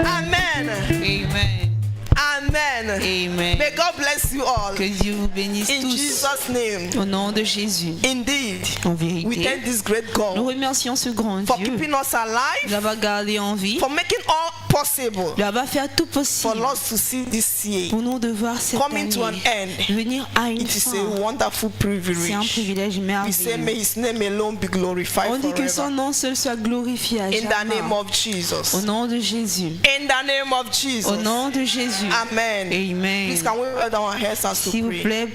Amen. Amen. Amen. Amen. May God bless you all. Que Dieu vous bénisse In tous. Jesus' name. Au nom de Jésus. Indeed. En We vérité, thank this great nous God remercions ce grand for Dieu keeping us alive, d'avoir gardé en vie, for making all possible d'avoir fait tout for possible us to see this year pour nous de voir cette coming to an année end. venir à une It is a fin. wonderful C'est un privilege. privilège We say, may merveilleux. His name alone be glorified On dit que son forever. nom seul soit glorifié à In the jamais. name of Au Jesus. nom de Jésus. In the name of Au Jesus. nom de Jésus. Amen. Amen. Please, can we bow down our heads as to S'il vous pray? plaît,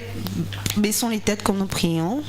baissons les têtes comme nous prions.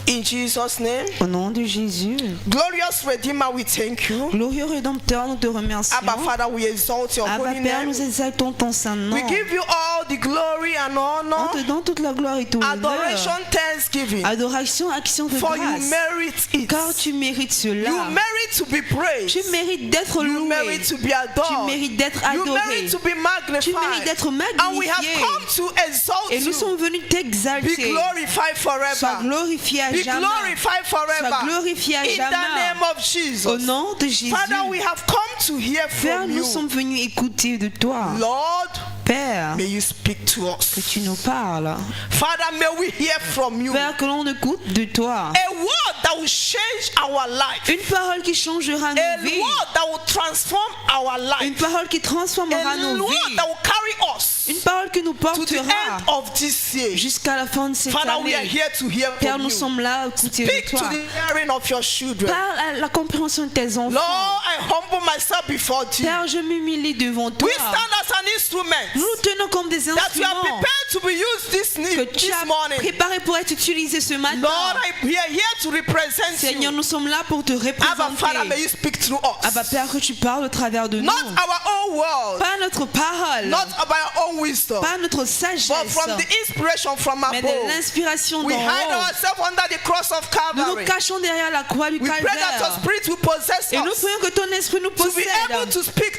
In Jesus' name. Au nom de Jésus. Glorious Redeemer, we thank you. Glorieux Rédempteur, nous te remercions. Abba, Father, we exalt your Abba holy Père, name. nous exaltons ton saint nom. We give you all the glory and On honor, te donne toute la gloire et tout adoration, l'honneur. thanksgiving, Adoration, action de for you grâce. merit it. Car tu mérites cela. You merit to be praised. Tu mérites d'être You loué. merit to be Tu adored. mérites d'être You adoré. merit to be Tu mérites magnified. d'être And we have magnifié. come to exalt Et nous you. sommes venus Be t'exalter. glorified Sois forever. glorifié à Be jamais. glorified Sois forever. glorifié à In the jamais. name of Au Jesus. nom de Jésus. Father, we have come to hear Père, from nous you. sommes venus écouter de toi. Lord, Père, may you speak to que us. tu nous parles. Father, may we hear from you. Père, que l'on écoute de toi. A word that will change our life. Une parole qui changera A nos vies. word that will transform our Une life. parole qui transformera A nos word vies. that will carry us Une parole qui nous to the portera end of this year. jusqu'à la fin de cette Father, we are année. here to hear Père, from nous you. sommes là à écouter de Speak to toi. the hearing of your children. Parle à la compréhension de tes enfants. Lord, I humble myself before thee. Père, je m'humilie devant toi. We stand as an instrument Nous nous tenons comme des that you are instruments prepared to be used que tu as morning. préparés pour être utilisés ce matin. Lord, we are here to represent Seigneur, you. nous sommes là pour te Abba, Father, may représenter. you speak through us. Abba Père, que tu parles au travers de nous. Not our own word, Pas notre parole, not by our own wisdom, pas notre but sagesse, from the inspiration from mais de above. l'inspiration d'en We hide haut. ourselves under the cross of Nous nous Calvary. cachons derrière la croix du We pray that your calvaire. spirit will possess Et nous us prions que ton esprit nous to be able possède. to speak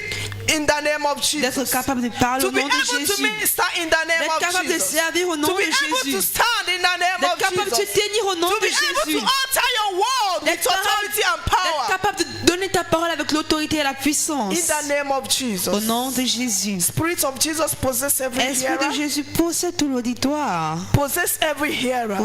in the name of D'être Jesus. capable de parler To au be nom de able to Jésus. minister in the name D'être of capable de Jesus. servir au nom To be de able to Jésus. stand in the name D'être of capable de se Jesus. tenir au nom To de be able Jésus. to utter your word with D'être authority and power. capable de donner ta parole avec l'autorité et la puissance. In the name of Au Jesus. nom de Jésus. Spirit of Jesus possess every Esprit de hearer. Jésus possède tout l'auditoire. Possess every hearer.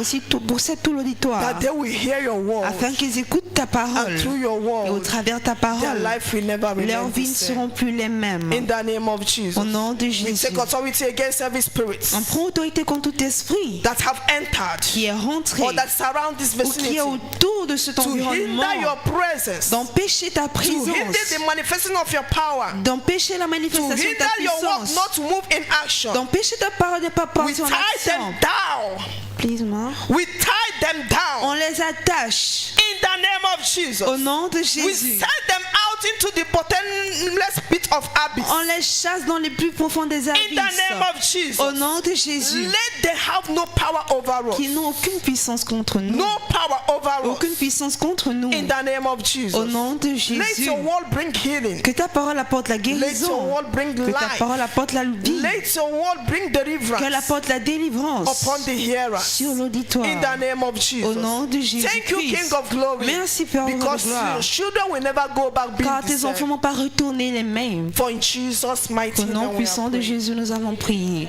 Possède tout l'auditoire. That they will hear your word. Afin qu'ils écoutent ta parole. And through your Et au word, travers ta their parole, life will never leurs remain vies the ne same. seront plus les mêmes. In the name of Jesus. Au nom de We Jésus. take authority against every spirit On prend autorité contre tout esprit that have entered qui est rentré or that surround this ou qui vicinity est autour de cet to environnement, hinder your presence, d'empêcher ta to hinder présence, the manifestation of your power, d'empêcher la to manifestation de ta hinder your work puissance, not to move in action. d'empêcher ta parole de ne pas We porter en tie action. them down. Please, ma. We tie them down On les attache in the name of Jesus. au nom de We Jésus. send them out into the bottomless pit of abyss. On les chasse dans les plus profonds des In the name abysses. of Jesus. Au nom de Jésus. Let them have no power over us. Qu'ils n'ont aucune puissance contre nous. No power over us. Aucune puissance contre nous. In the name of Jesus. Au nom de Let Jésus. your word bring healing. Que ta parole apporte la Let your guérison. word bring Que ta life. parole apporte la vie. Let your word bring Qu'elle deliverance apporte la délivrance upon the hearer. sur l'auditoire. In the name of Jesus. Au nom de Thank you, King Jésus-Christ. of Glory. Merci, Père de Because gloire. your children will never go back being Car the tes same. enfants n'ont pas retourné les mêmes. For in Jesus' mighty Au name nom we puissant are de praying. Jésus, nous avons prié.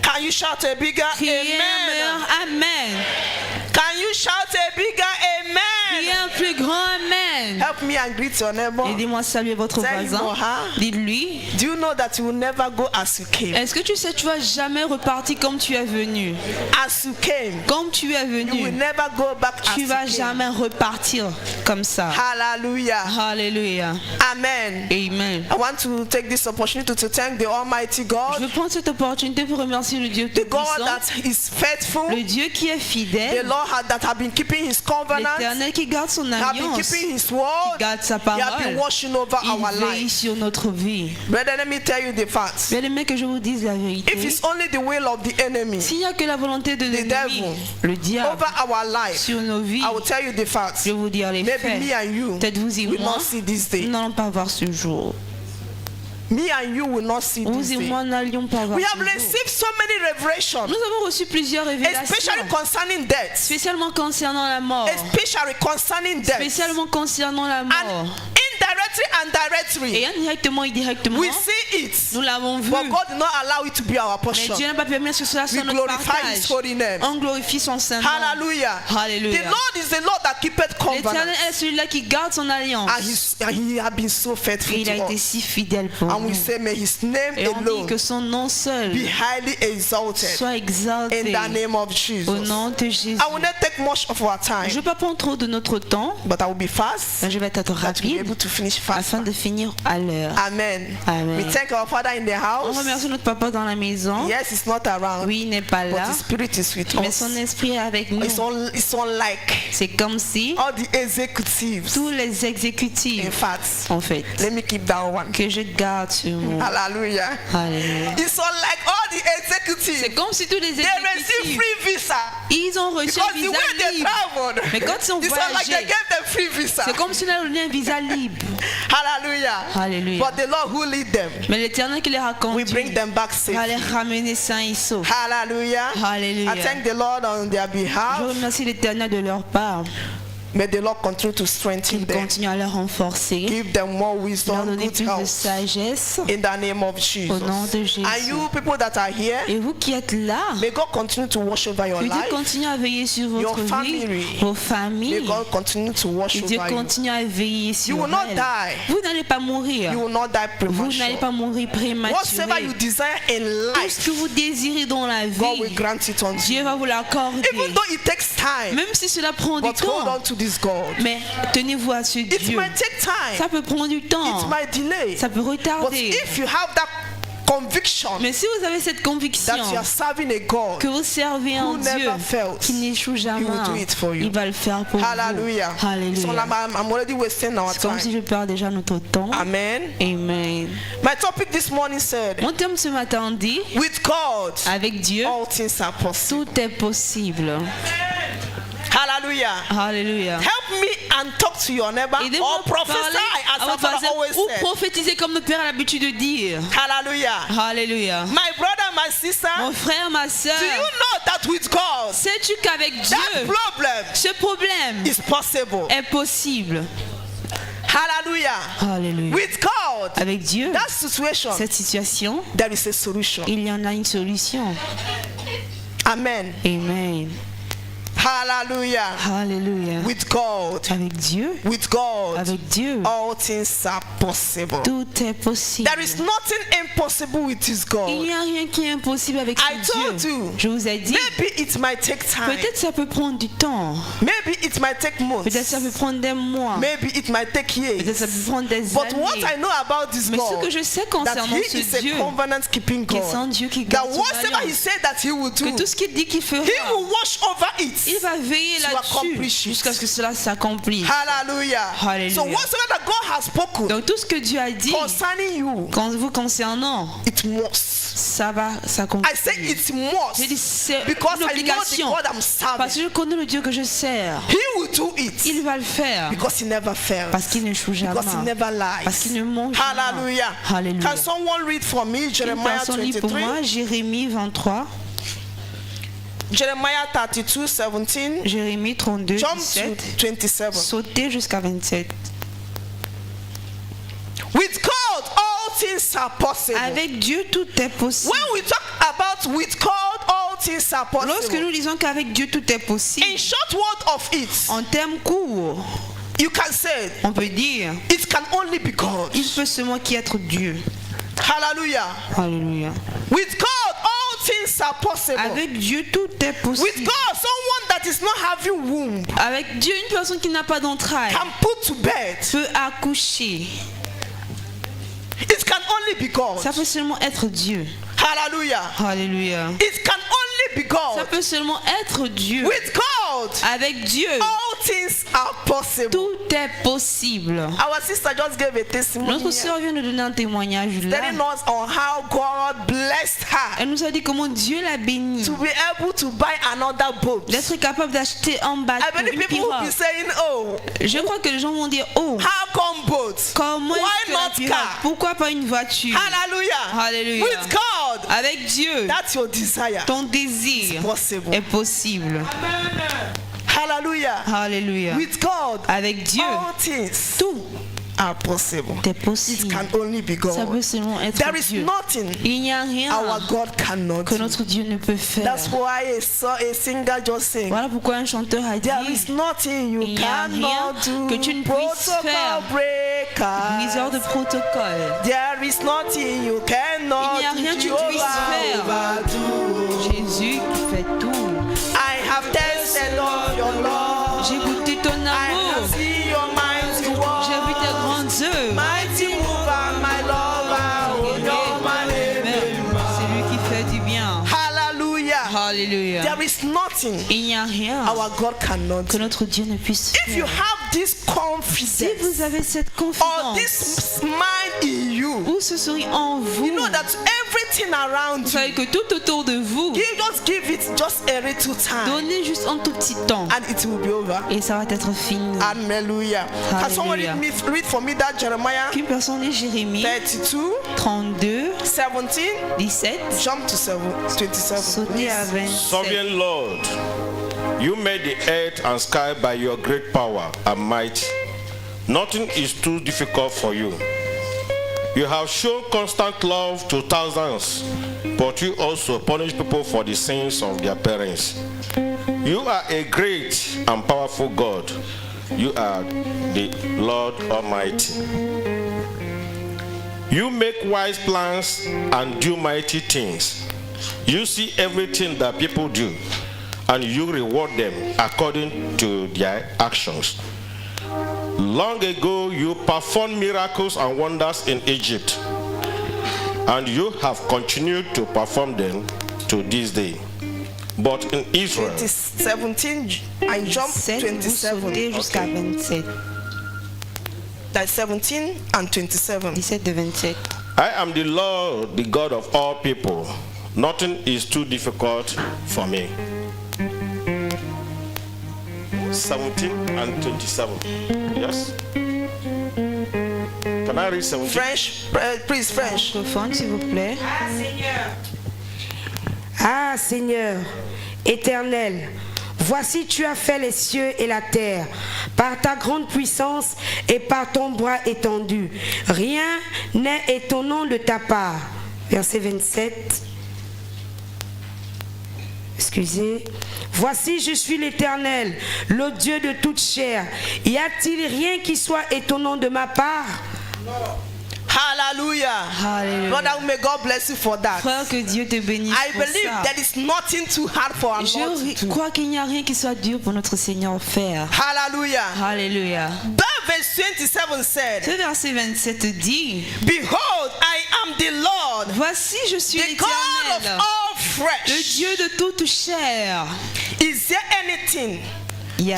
Can you shout a bigger Criez un meilleur amen? Amen. Can you shout a bigger Criez amen? un plus grand Amen. Help me and greet your neighbor. Aidez-moi à saluer votre Tell him voisin. or her. Dites-lui. Do you know that you will never go as you came? Est-ce que tu sais, tu vas jamais repartir comme tu es venu. As you came, Comme tu es you will venu, never go back as tu you vas came. jamais repartir comme ça. Hallelujah. Alléluia. Amen. Amen. I want to take this opportunity to thank the Almighty Je God, veux prendre cette opportunité pour remercier le Dieu the God Tout-Puissant, that is faithful, le Dieu qui est the fidèle, Lord that have been keeping His covenant, l'Éternel qui garde son have been alliance, keeping His qui word, garde sa He have been parole. watching over our Il veille life. sur notre vie. Brethren, let me tell you the facts. Bien aimé, que je vous dise la If vérité. it's only the will of the enemy S'il n'y a que la volonté de l'ennemi, devil, le diable, over our life, sur nos vies, I will tell you the facts. je vais vous dire les Maybe faits. me and you Peut-être vous et will moi, not see this nous day. n'allons pas voir ce jour. me and you will not see Vous this et day. moi n'allions pas voir We ce have jour. received so many revelations, Nous avons reçu plusieurs révélations, especially concerning death, spécialement concernant la mort, especially concerning death, spécialement concernant la and mort. indirectly and directly. Et indirectement et directement, We see it, nous l'avons vu. but God did not allow it to be our Mais portion. Dieu n'a pas permis que ce soit We son notre glorify His partage. holy name. On glorifie son Saint nom. Hallelujah. Hallelujah. The Lord is the Lord that keepeth covenant, L'Éternel est celui-là qui garde son alliance. and He has been so Et faithful il a to été us. si fidèle pour And we nous. say, may His name Et on dit alone que son nom seul be highly exalted soit exalté in the name of au Jesus. nom de Jésus. I will not take much of our Je ne time, vais pas prendre trop de notre temps, but I will be fast, mais je vais être that we'll be rapide able to finish fast. afin de finir à l'heure. Amen. Amen. We thank our Father in the On house. remercie notre papa dans la maison. Yes, He's not around, Oui, il n'est pas but là, His Spirit is with mais us. son esprit est avec nous. It's unlike C'est comme si all the executives. tous les In exécutifs, fact, en fait, let me keep that one. que je garde sur moi. Hallelujah. Alléluia. It's unlike all the C'est executives. comme si tous les They receive exécutifs, free visa. ils ont reçu Because un the visa way they libre. traveled, Mais quand ils ont it's not like they voyagé, gave them free visa. c'est comme si on a donné un visa libre. Hallelujah. Alléluia. But the Lord who lead them, Mais l'Éternel qui les a we bring conduits them back va les safe. ramener sains et saufs. Hallelujah. Alléluia. I thank the Lord on their Je behalf. remercie l'Éternel de leur part. May the Lord continue to strengthen Qu'il them. continue à les renforcer, Give them more leur wisdom, donner good plus de health. sagesse. In the name of Au nom Jesus. de Jésus. And you people that are here, Et vous qui êtes là, may God continue to watch over your que Dieu life. continue à veiller sur Your votre vie, family. vos May familles. God continue to watch Que Dieu over you. continue à veiller You sur will not elles. die. Vous n'allez pas mourir. You will not die Vous n'allez premature. pas mourir Whatsoever you prématuré. desire in Tout ce life, que vous désirez dans la God will vie, grant it unto Dieu you. va vous l'accorder. Even though it takes time, Même si cela prend du but hold temps. on to this God. Mais tenez-vous à ce It Dieu. might take time. Ça peut prendre du It temps. might delay. Ça peut But retarder. if you have that conviction Mais si vous avez cette conviction that you are serving a God que vous servez un who Dieu never fails, qui n'échoue jamais, He will do it for you. il va le faire pour hallelujah. vous. Alléluia. So I'm already wasting our C'est comme si time. je perds déjà notre temps. Amen. Amen. My topic this morning said, Mon thème ce matin dit, with God, avec Dieu, all things are possible. tout est possible. Hallelujah. Alléluia. Help me and talk to your neighbor Aidez-moi or à parler prophesy as à our votre father voisin always ou said. prophétiser comme notre Père a l'habitude de dire. Hallelujah. Alléluia. My brother, my sister, Mon frère, ma soeur, do you know that with God, sais-tu qu'avec that Dieu, problem ce problème is possible? est possible? Hallelujah. Alléluia. With God, Avec Dieu, that situation, cette situation, there is a solution. il y en a une solution. Amen. Amen. Hallelujah. Alléluia. With God, Avec Dieu, with God, avec Dieu, all things are possible. tout est possible. There is nothing impossible with this Il God. n'y a rien qui est impossible avec I ce told Dieu. you. Je vous ai dit, Maybe it might take time. peut-être ça peut prendre du temps. Maybe it might take Peut-être ça peut months. prendre des mois. Maybe it might take Peut-être ça years. peut prendre des But what I années. know about this Mais ce God, que je sais that concernant He ce is a Dieu, covenant keeping qui est un God, Dieu qui that garde son whatever He alliance, said that He will do, que tout ce qu'il dit qu'il fera, He will watch over il it. va veiller to là-dessus accomplish it. jusqu'à ce que cela s'accomplisse. Hallelujah. Hallelujah. So whatsoever that God has spoken Donc tout ce que Dieu a dit concerning you, vous concernant, it must. ça va s'accomplir. I say it Je dis must c'est because une I know the obligation. God I'm Parce serving. que je connais le Dieu que je sers. He will do it Il va le faire. because He never fails. Parce qu'il n'échoue jamais. Because He never Parce qu'il lies. ne ment jamais. Hallelujah. Alléluia. Can someone read for me Une Jeremiah personne lit pour 23? moi, Jérémie 23, Jeremiah 32, 17. Jérémie 32, Jump 17. to 27. Sautez jusqu'à 27. With God, all things are possible. Avec Dieu, tout est possible. When we talk about with God, all things are Lorsque possible. nous disons qu'avec Dieu, tout est possible, In short word of it, en termes courts, you can say on peut dire, it can only be God. il peut seulement qu'être Dieu. Hallelujah. Alléluia. With God, all things are possible. Avec Dieu, tout est With possible. God, someone that is not having womb Avec Dieu, une personne qui n'a pas d'entrailles can put to bed. peut accoucher. It can only be God. Ça peut seulement être Dieu. Hallelujah. Alléluia. It can only be Ça God. peut seulement être Dieu. With God, Avec Dieu, all things are possible. Tout est possible. Our sister just gave a testimony Notre here, sœur vient de donner un témoignage là. telling us on how God blessed her Elle nous a dit comment Dieu l'a bénie. to be able to buy another boat. D'être capable d'acheter un bateau, I believe une people will be pirogue. saying, oh, Je crois que les gens vont dire, oh, how come boat? comment Why est-ce que la not pirogue? car? Pourquoi pas une voiture? Hallelujah. Alléluia. With God, Avec Dieu, that's your desire. ton désir Possible. est possible. Hallelujah. Alléluia. With God, Avec Dieu, all things tout are possible. est It possible. can only be Ça peut God. seulement être There is Dieu. nothing Il n'y a rien our God cannot que do. notre Dieu ne peut faire. That's why a singer just sang, Voilà pourquoi un chanteur a dit, there is nothing you Il n'y a cannot rien do. que tu ne puisses faire. briseur de Breakers. protocole. There is nothing you cannot Il n'y a rien do. que tu puisses faire. Jehovah overdo. Jésus qui fait tout. I have tasted of your love. J'ai goûté ton I amour. have seen your mighty J'ai vu work. tes grandes œuvres. Mighty mover, my lover, oh, you're my name. C'est lui qui fait du bien. Hallelujah. Alléluia. There is nothing Il n'y a rien our God cannot que do. notre Dieu ne puisse If you faire. have this Si confidence vous avez cette or confiance this mind in you, ou ce sourire en vous, you know that everything around vous you, savez que tout autour de vous, just give it just a little time donnez juste un tout petit temps and it will be over. et ça va être fini. Hallelujah. Can someone read for me that Jeremiah Qu'une personne est Jérémie 32, 32, 17, 17, jump to 27. sauter à 27. Sovereign Lord, you made the earth and sky by your great power and might. Nothing is too difficult for you. You have shown constant love to thousands, but you also punish people for the sins of their parents. You are a great and powerful God. You are the Lord Almighty. You make wise plans and do mighty things. You see everything that people do, and you reward them according to their actions. Long ago, you performed miracles and wonders in Egypt, and you have continued to perform them to this day. But in Israel, 17 and jump 7, vous sautez 27. jusqu'à 27. That's 17 and 27. 17 de 27. I am the Lord, the God of all people. Nothing is too difficult for me. 17 and 27. Yes? Can I read 17? French, please, French. Microphone, s'il vous plaît. Ah Seigneur, éternel, voici tu as fait les cieux et la terre par ta grande puissance et par ton bras étendu. Rien n'est étonnant de ta part. Verset 27. Excusez. Voici, je suis l'Éternel, le Dieu de toute chair. Y a-t-il rien qui soit étonnant de ma part? Hallelujah. Hallelujah. Brother, may God bless you for that. Frère, que Dieu te bénisse I pour believe ça. there is nothing too hard for our Lord to Je do. crois qu'il n'y a rien qui soit dur pour notre Seigneur à faire. Hallelujah. Alléluia. That verse 27 said, Ce verset 27 dit, behold, I am the Lord, voici je suis the God of l'Éternel, all le flesh. Dieu de toute chair. Is there anything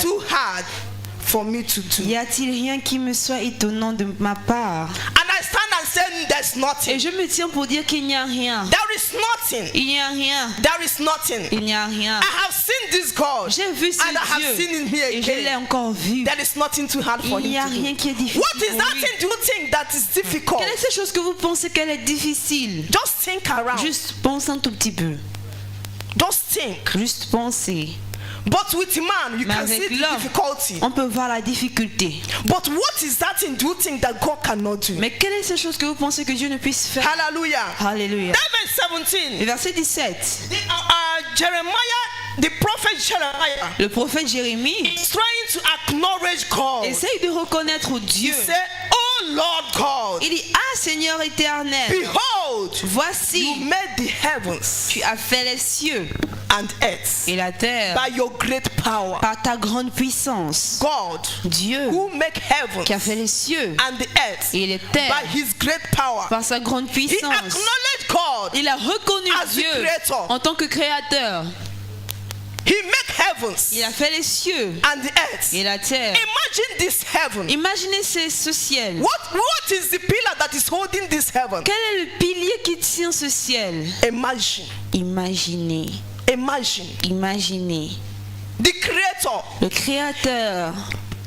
too hard for me to do? Y a-t-il rien qui me soit étonnant de ma part? And I stand and say there's Et nothing. je me tiens pour dire qu'il n'y a rien. There is nothing. Il n'y a rien. There is nothing. Il n'y a rien. I have seen this God J'ai vu ce and I have seen Dieu him here et je l'ai again. encore vu. There is nothing too hard for Il n'y a him to rien do. qui est difficile What is pour that lui. thing you think that is difficult? Quelle est cette chose que vous pensez qu'elle est difficile? Just think around. Juste pense un tout petit peu. Just think. Juste penser. But with man, you Mais can see avec the l'homme, difficulty. on peut voir la difficulté. But what is that thing you think that God cannot do? Mais quelle est cette chose que vous pensez que Dieu ne puisse faire? Hallelujah. Alléluia. That verse 17. Le verset 17. Jeremiah, the prophet Jeremiah, Le prophète Jérémie is trying to acknowledge God. essaye de reconnaître He Dieu. said, oh Lord God, Il dit, ah Seigneur éternel, behold, you voici, made the heavens tu as fait les cieux and earth et la terre by your great power. par ta grande puissance. God, Dieu who make heavens qui a fait les cieux and the earth et les by terres his great power. par sa grande He puissance. acknowledged God. Il a reconnu As the Dieu creator. en tant que créateur. He make heavens Il a fait les cieux and the earth. et la terre. Imagine this heaven. Imaginez ce ciel. What is the pillar that is holding this heaven? Quel est le pilier qui tient ce ciel? Imagine. Imaginez. Imagine. Imaginez. The creator. Le créateur.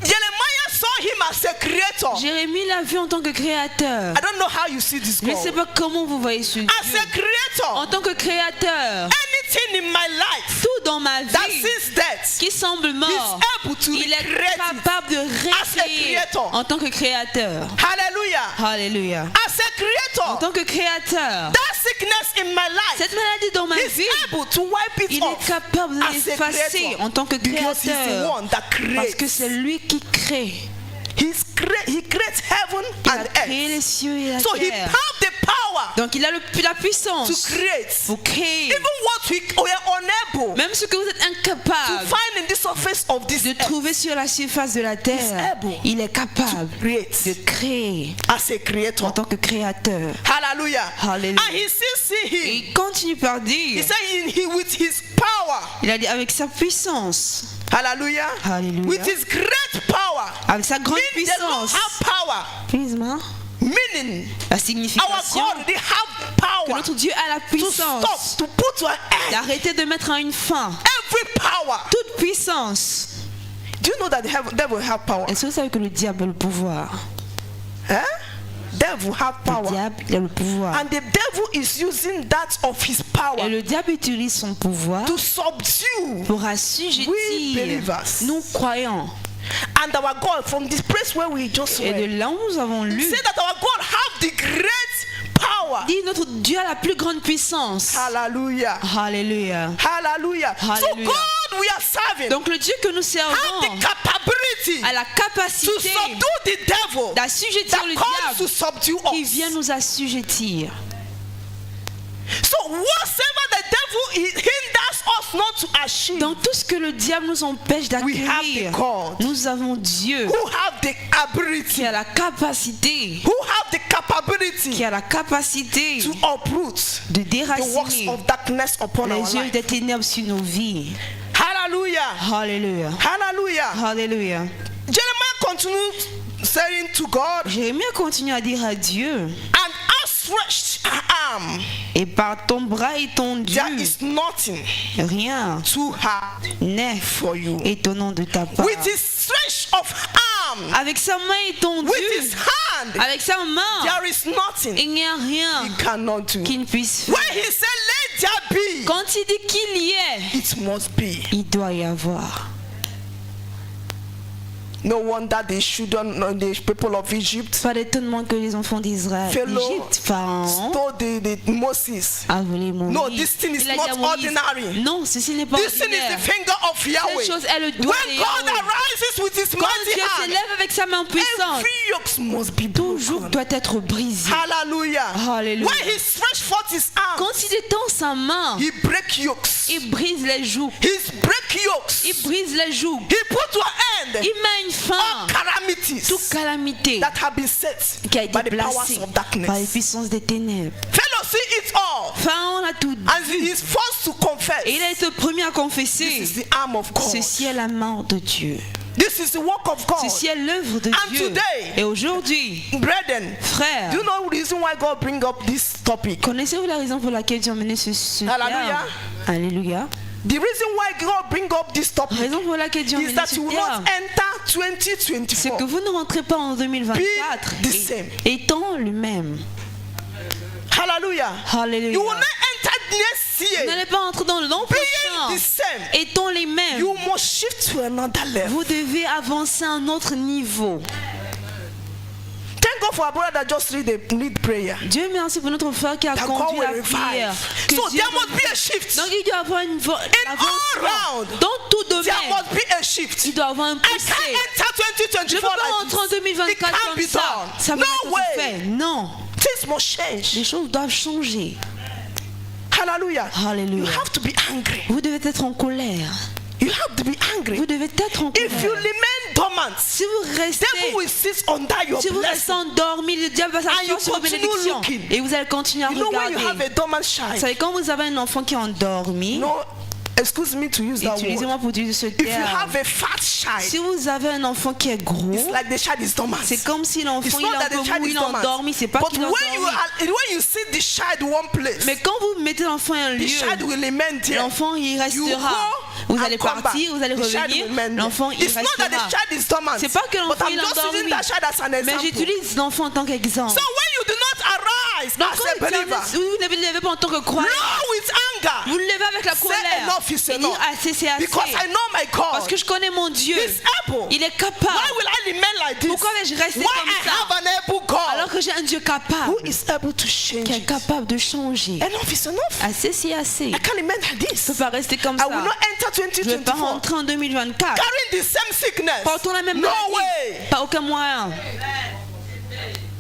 Jeremiah saw him as a creator. Jérémie l'a vu en tant que créateur. I don't know how you see this Je ne sais God. pas comment vous voyez ce Dieu. As a creator, En tant que créateur, anything in my life tout dans ma that vie sees death, qui semble he's mort, able to il est recreate it. capable de As a recréer creator. en tant que créateur. Hallelujah. Alléluia. As a En creator, tant que créateur, that sickness in my life, cette maladie dans ma he's vie, able to wipe it il est off capable de as a l'effacer creator. en tant que Because he's the créateur. one that Parce que creates. c'est lui qui crée. He creates heaven Il and a créé les earth. cieux et la So he terre. has the power Donc il a la to puissance create. pour créer. Even what we are unable Même ce que vous êtes to incapable find in the surface of this de earth trouver sur la surface de la terre, able il est capable creates de créer as a en creator. tant que créateur. Hallelujah. Hallelujah. And he still see Et him. il continue par He dire, said with his power. il a dit avec sa puissance, Hallelujah. Hallelujah. With his great power. avec sa grande Meaning the Lord puissance, have power. Meaning la our signification God, they have que power notre Dieu a la to puissance stop, to put to an end d'arrêter de mettre à une fin every power. toute puissance. Do you know that the devil have power? Est-ce que vous savez que le diable a le pouvoir? Eh? Devil have Le power. diable il a le pouvoir. And the devil is using that of his Et power le diable utilise son pouvoir to subdue. pour We assujettir believers. nous croyants. And our God, from this place where we just Et read, de là où nous avons lu, say that our God have the great power. dit notre Dieu a la plus grande puissance. Hallelujah. Alléluia. Hallelujah. So Hallelujah. God we are serving Donc le Dieu que nous have servons the capability a la to capacité subdue the devil d'assujettir that le comes to diable subdue qui us. vient nous assujettir. So whatsoever the devil hinders us not to achieve, Dans tout ce que le diable nous empêche we have d'accueillir, the God nous avons Dieu who have the qui ability, a la capacité, who have the capability qui a la capacité to uproot de the works déraciner of darkness upon our les yeux life. des ténèbres sur nos vies. Hallelujah. Alléluia. Hallelujah. Alléluia. Jeremiah continued saying to God, Jérémie continue à dire à Dieu, and outstretched arm, et par ton bras étendu, there is nothing rien too hard n'est for you. étonnant de ta part. With his stretch of arm, Avec sa main étendue, with his hand, avec sa main, there is nothing il n'y a rien he cannot do. qu'il ne puisse faire. When he said, let there be, Quand il dit qu'il y est, it must be. il doit y avoir. No wonder the children, the people of Egypt, Pas d'étonnement que les enfants d'Israël, Pharaoh Égypte, Pharaon, stole the Moses. a volé Moïse. No, this thing is Il a dit not à Moïse, ordinary. non, ceci n'est pas This thing is ordinaire. the finger of Yahweh. Cette chose est le doigt When de God Yahweh. arises with his Quand mighty Dieu hand, s'élève avec sa main puissante, every yoke must be toujours broken. doit être brisé. Hallelujah. Hallelujah. When he stretched forth his arm, Quand il étend sa main, he break yokes. il brise les jougs. He break yokes. Il brise les jougs. He put to an end Il met une fin all calamities toute calamité that have been set qui a by été the powers placée of par les darkness. puissances des ténèbres. Fellow, see it all. Pharaon a tout dit. And he is forced to confess. Et il a été le premier à This confesser. is the arm of God. Ceci est la main de Dieu. This is the work of God. Ceci est l'œuvre de And Dieu. today, Et aujourd'hui, Brethren, frères, do you know the reason why God bring up this topic? connaissez-vous la raison pour laquelle Dieu a mené ce Alléluia. terme? Alléluia. The reason why God bring up this La topic raison pour laquelle Dieu a is mené that ce you will terme, not enter c'est 2024 que vous ne rentrez pas en 2024 Be the same. étant le même. Hallelujah. Alléluia. You will not enter next Vous year n'allez pas entrer dans l'an being prochain the same. étant les mêmes. You must shift to another level. Vous devez avancer à un autre niveau. Thank God for our brother that just lead prayer. Dieu merci pour notre frère qui a That God conduit will la prière. revive. Que So Dieu there must be a shift. Donc il doit avoir une all avancement. round, Dans tout There domaine, must be a shift. il doit avoir un I poussé. can't enter Je ne peux 2024 pas like rentrer en this. It 2024 can't comme be ça. done. Ça va No pas way. se faire. Non. Things must change. Les choses doivent changer. Hallelujah. Hallelujah. You have to be angry. Vous devez être en colère. You have to be angry. Vous devez être en If you colère. remain dormant, Si vous restez, devil will sit under your si vous restez blessing. endormi, le diable va And you s'asseoir sur vos continue bénédictions. looking. Et vous allez continuer à You know when you have regarder. a dormant Vous child, savez, quand vous avez un enfant qui est endormi, no, excuse me to use that word. Utilisez-moi pour utiliser ce If you terme. have a fat child, Si vous avez un enfant qui est gros, it's like the child is dormant. c'est comme si l'enfant It's il not est that the un peu child mou, is il est dormant. endormi, c'est pas But qu'il est endormi. when you sit the child one place, Mais quand vous mettez l'enfant à un the lieu, child will remain there. l'enfant il You restera. go Vous and allez come partir, back. vous allez The child revenir, will remain there. l'enfant il It's not that the restera. child is dormant. C'est pas que But l'enfant I'm il est just using endormi. that child as an Mais example. j'utilise l'enfant en tant qu'exemple. So when you do not arise Donc as quand a believer, vous ne vous levez pas en tant que croyant, not with anger, vous le levez avec la say colère. enough is Et dire enough. assez, c'est assez. Because I know my God. Parce que je connais mon Dieu. He's able. Il est capable. Why will I remain like this? Pourquoi vais-je rester Why comme I ça? have an able God Alors que j'ai un Dieu capable, who is able to change qui est it. capable de changer. Enough is enough. Assez, c'est assez. I can't remain like Je ne this. peux pas rester comme I will ça. not enter Je ne vais pas 2024 rentrer en 2024. carrying the same sickness. Portons la même No maladie. way. Pas aucun moyen.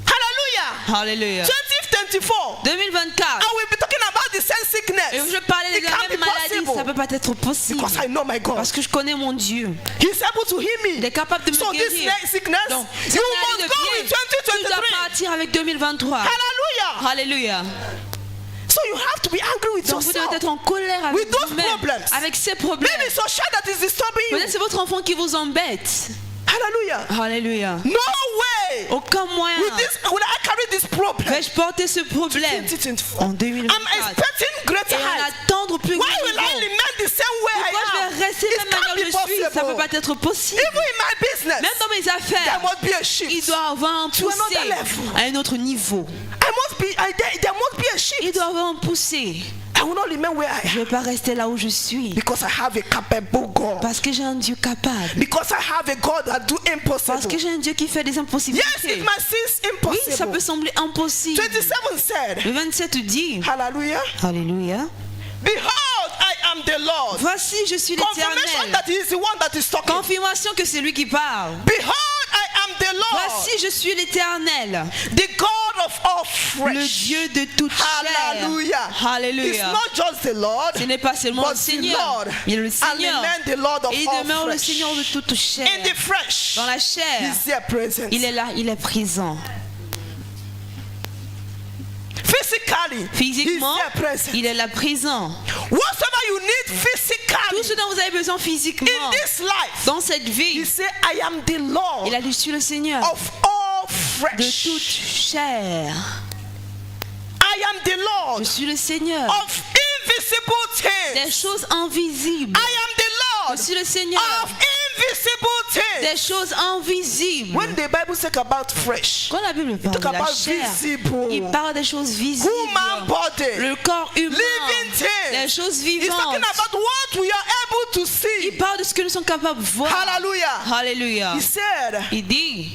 Hallelujah. Alléluia. 2024. 2024. I will be talking about the same sickness. Et je vais parler de It la can't même be maladie. Ça ne peut possible. pas être possible. Because I know my God. Parce que je connais mon Dieu. He's able to heal Il me. est capable de me So this guérir. sickness, Donc, you cette maladie must de go pied, in tu dois 2023. partir avec 2023. Hallelujah. Alléluia. So you have to be angry with Donc vous devez yourself. être en colère avec With those vous-même, problems. avec ces problèmes. Maybe it's your child that is disturbing you. Peut-être c'est votre enfant qui vous embête. Hallelujah. Alléluia. No way. Aucun moyen. Will I carry this problem? Vais-je porter ce problème 2024. en I'm 2024 expecting et greater en heights. attendre plus Why grand will I niveau? remain the same way Pourquoi je I am? vais rester de la It même can't manière be que je suis? Ça ne peut possible. pas être possible. Even in my business, Même dans mes there affaires, must be a shift. il doit avoir un To another poussé level. à un autre niveau. There must be a shift. Il doit avoir un poussé. I will not remain where I Je am ne vais pas rester là où je suis. because I have a capable God. Parce que j'ai un Dieu capable. Because I have a God that do Parce que impossible. j'ai un Dieu qui fait des Yes, impossibilités. it might seem Oui, ça peut impossible. sembler impossible. 27 said, Le 27 dit, Hallelujah. Alléluia. Behold, I am the Lord. Voici, je suis Confirmation l'Éternel. that he is the one that is talking. Confirmation que c'est lui qui parle. Behold, I am the Lord, Voici, je suis l'Éternel, the God of all flesh. le Dieu de toute chair. Hallelujah. It's Alléluia. not just the Lord, Ce n'est pas seulement le but the Seigneur, Lord. il est le And Seigneur. remain the Lord of Et il all demeure le flesh. Seigneur de toute chair. In the flesh, Dans la chair, he's there present. il est là, il est présent. Physically, Physiquement, he's there present. il est là présent. Whatever you need Tout physically ce dont vous avez besoin physiquement in this life, dans cette he vie, said, I am the Lord il a dit, je suis le Seigneur of all de toute flesh. chair. I am the Lord Je suis le Seigneur of invisible des things. choses invisibles. I am the Lord Je suis le Seigneur of invisible des things. choses invisibles. When the Bible talk about flesh, Quand la Bible parle talk de la about chair, visible, il parle des choses visibles. human body, Le corps humain, living les things. choses He's vivantes. talking about what we are able to Il see. parle de ce que nous sommes capables de voir. Hallelujah. Alléluia. He said, Il dit,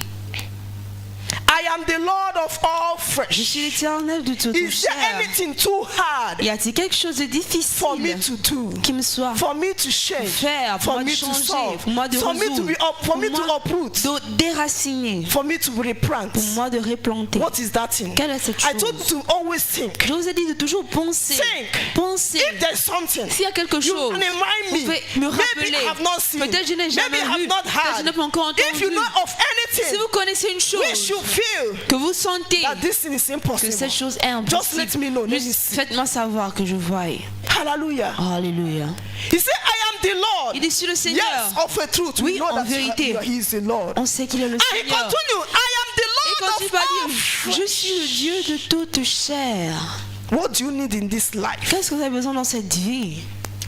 I am the Lord of all je flesh. suis l'Éternel de toute Is there chair. anything too hard Y a-t-il quelque chose de for me difficile to do? qui me soit For me to change? faire, pour For moi de me to changer, solve? pour moi de For me to résoudre, be up? For me pour to moi uproot? de déraciner, For me to replant? pour moi de replanter? What is that thing? Quelle est cette I told you chose? to always think. Je vous ai dit de toujours penser. Think. Penser. If there's something, S'il y a quelque you chose, remind vous me. pouvez me Maybe rappeler. I have not seen. Peut-être je n'ai jamais Maybe I have vu. not Peut-être je heard. n'ai pas encore If you entendu. know of Si anything vous connaissez une chose which you feel que vous sentez that this thing is que impossible, cette chose est just let me know. impossible, Let me juste see. faites-moi savoir que je voie. Hallelujah. Alléluia. He said, I am the Lord. Il est sur le Seigneur. Yes, of a truth. Oui, We know en that vérité. he is the Lord. On sait qu'il est le And he Seigneur. continued, I am Et the quand Lord il of va all dire, je flesh. suis le Dieu de toute chair. What do you need in this life? Qu'est-ce que vous avez besoin dans cette vie?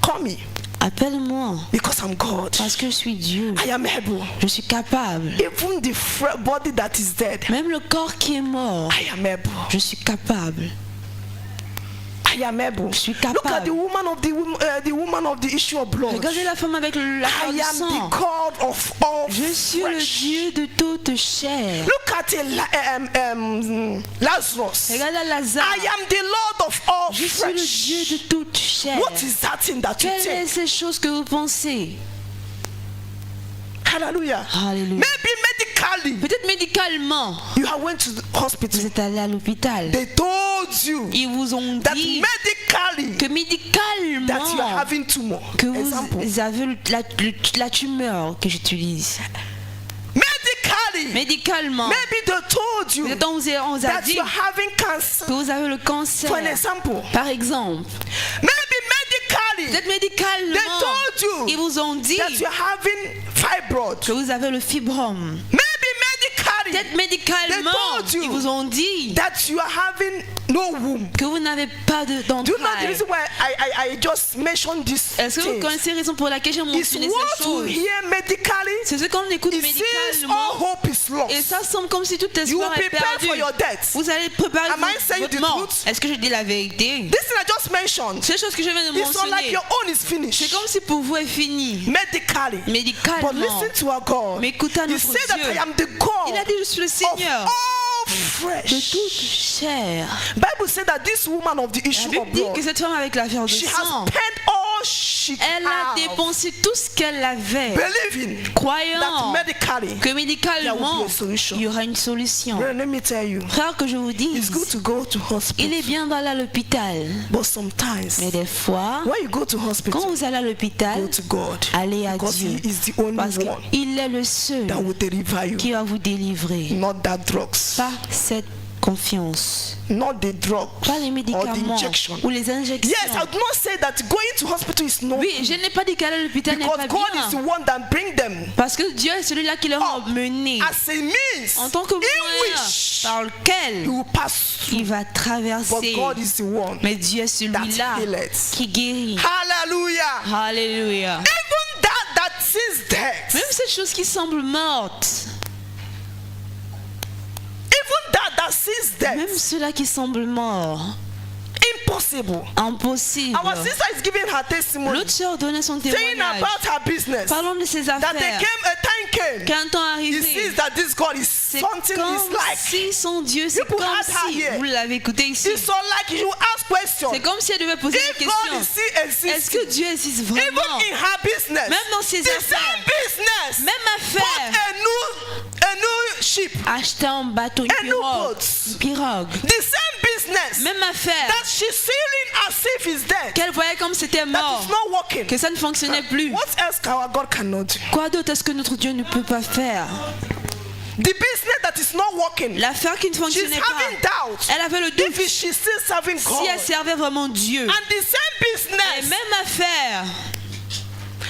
Call me, Appelle-moi. because I'm God. Parce que je suis Dieu. I am able. Je suis capable. Even the body that is dead, Même le corps qui est mort, I am able. je suis capable. I am able. Je suis Look at capable. the woman of the issue of blood. Regardez la femme avec la fleur I du am sang. the God of all Je suis le flesh. Dieu de toute chair. Look at Lazarus. Regardez Lazare. I am the Lord of all Je suis le Dieu flesh. de toute chair. What is that thing that you Quelles sont take? ces choses que vous pensez? Hallelujah. Alléluia. Maybe medically, Peut-être médicalement, you have went to the vous hospital. êtes allé à l'hôpital. They told you Ils vous ont that dit medically que that you are médicalement, having tumor. que Example. vous avez la tumeur que j'utilise. Medically, Médicalement, maybe they told you peut-être on vous a that dit you are having cancer. que vous avez le cancer. For an example, Par exemple, maybe medically Peut-être médicalement, They told you ils vous ont dit that you're having fibroid. que vous avez le fibrome. Maybe medically Peut-être médicalement, They told you ils vous ont dit that you are having no womb. que vous n'avez pas Do you know the d'entrailles. reason why I just mentioned this? Est-ce que vous thing? connaissez la raison pour laquelle j'ai It's mentionné what cette you chose? hear medically. C'est ce qu'on écoute It seems médicalement all hope is lost. et ça semble comme si tout You will espoir est prepare perdu. for your death. Vous allez préparer Am I saying votre the mort. truth? Est-ce que je dis la vérité? This thing I just mentioned. C'est chose que je viens de It's not like mentionner. your own is C'est finished. comme si pour vous est fini. Medically. But Médicalement. listen to our God. Mais écoutez à He notre said that Dieu. I am the God Il a dit je suis le of Seigneur all de toute flesh. chair. Bible said that this woman of the La issue Bible of dit blood, que cette femme avec l'affaire de she has sang, spent all she elle a has, dépensé tout ce qu'elle avait, believing that croyant medically. que médicalement, There will be a solution. il y aura une solution. Brother, let me tell you, Frère, que je vous it's dise, good to go to il hospital, est bien d'aller à l'hôpital, but sometimes mais des fois, when you go to quand hospital, vous allez à l'hôpital, go to God, allez à because Dieu, He is the only parce one qu'il est le seul that will deliver you, qui va vous délivrer. not that drugs, Pas cette confiance, not the drugs pas les or the médicaments injection. ou les injections. Yes, I do not say that going to hospital is not Oui, je n'ai pas dit qu'aller à l'hôpital n'est because pas God is the bien, one that bring them parce que Dieu est celui-là qui leur a up mené as a means en tant que in moyen which par He lequel will pass through. il va But traverser. God is the one. Mais Dieu est celui-là that healeth. qui guérit. Hallelujah. Alléluia. Even that sees death. Même cette chose qui semble morte, Even that sees death. même cela qui semble mort, Impossible. impossible. Our sister is giving her testimony, L'autre sœur donnait son saying témoignage, about her business. parlant de ses That there affaires. came a time came. Qu'un temps He sees arrivé, that this God is c'est something comme is like. si son Dieu, c'est People comme had her si, here. vous l'avez écouté ici, It's so like you ask questions. c'est comme si elle devait poser If la God question, is still est-ce que existing, Dieu existe even vraiment? in her business, Même dans ses the affaires, same business, même bought affaire, a new ship, acheter un bateau, une a new pirogue, boat. une pirogue, The same business même affaire, that she's feeling as if it's dead, qu'elle voyait comme c'était that mort, is not working. que ça ne fonctionnait plus. What else our God cannot do? Quoi d'autre est-ce que notre Dieu ne peut pas faire? The business that is not working, L'affaire qui ne she's fonctionnait having pas, doubt elle avait le if doute she's still serving si God. elle servait vraiment Dieu. And the same Et business, même affaire,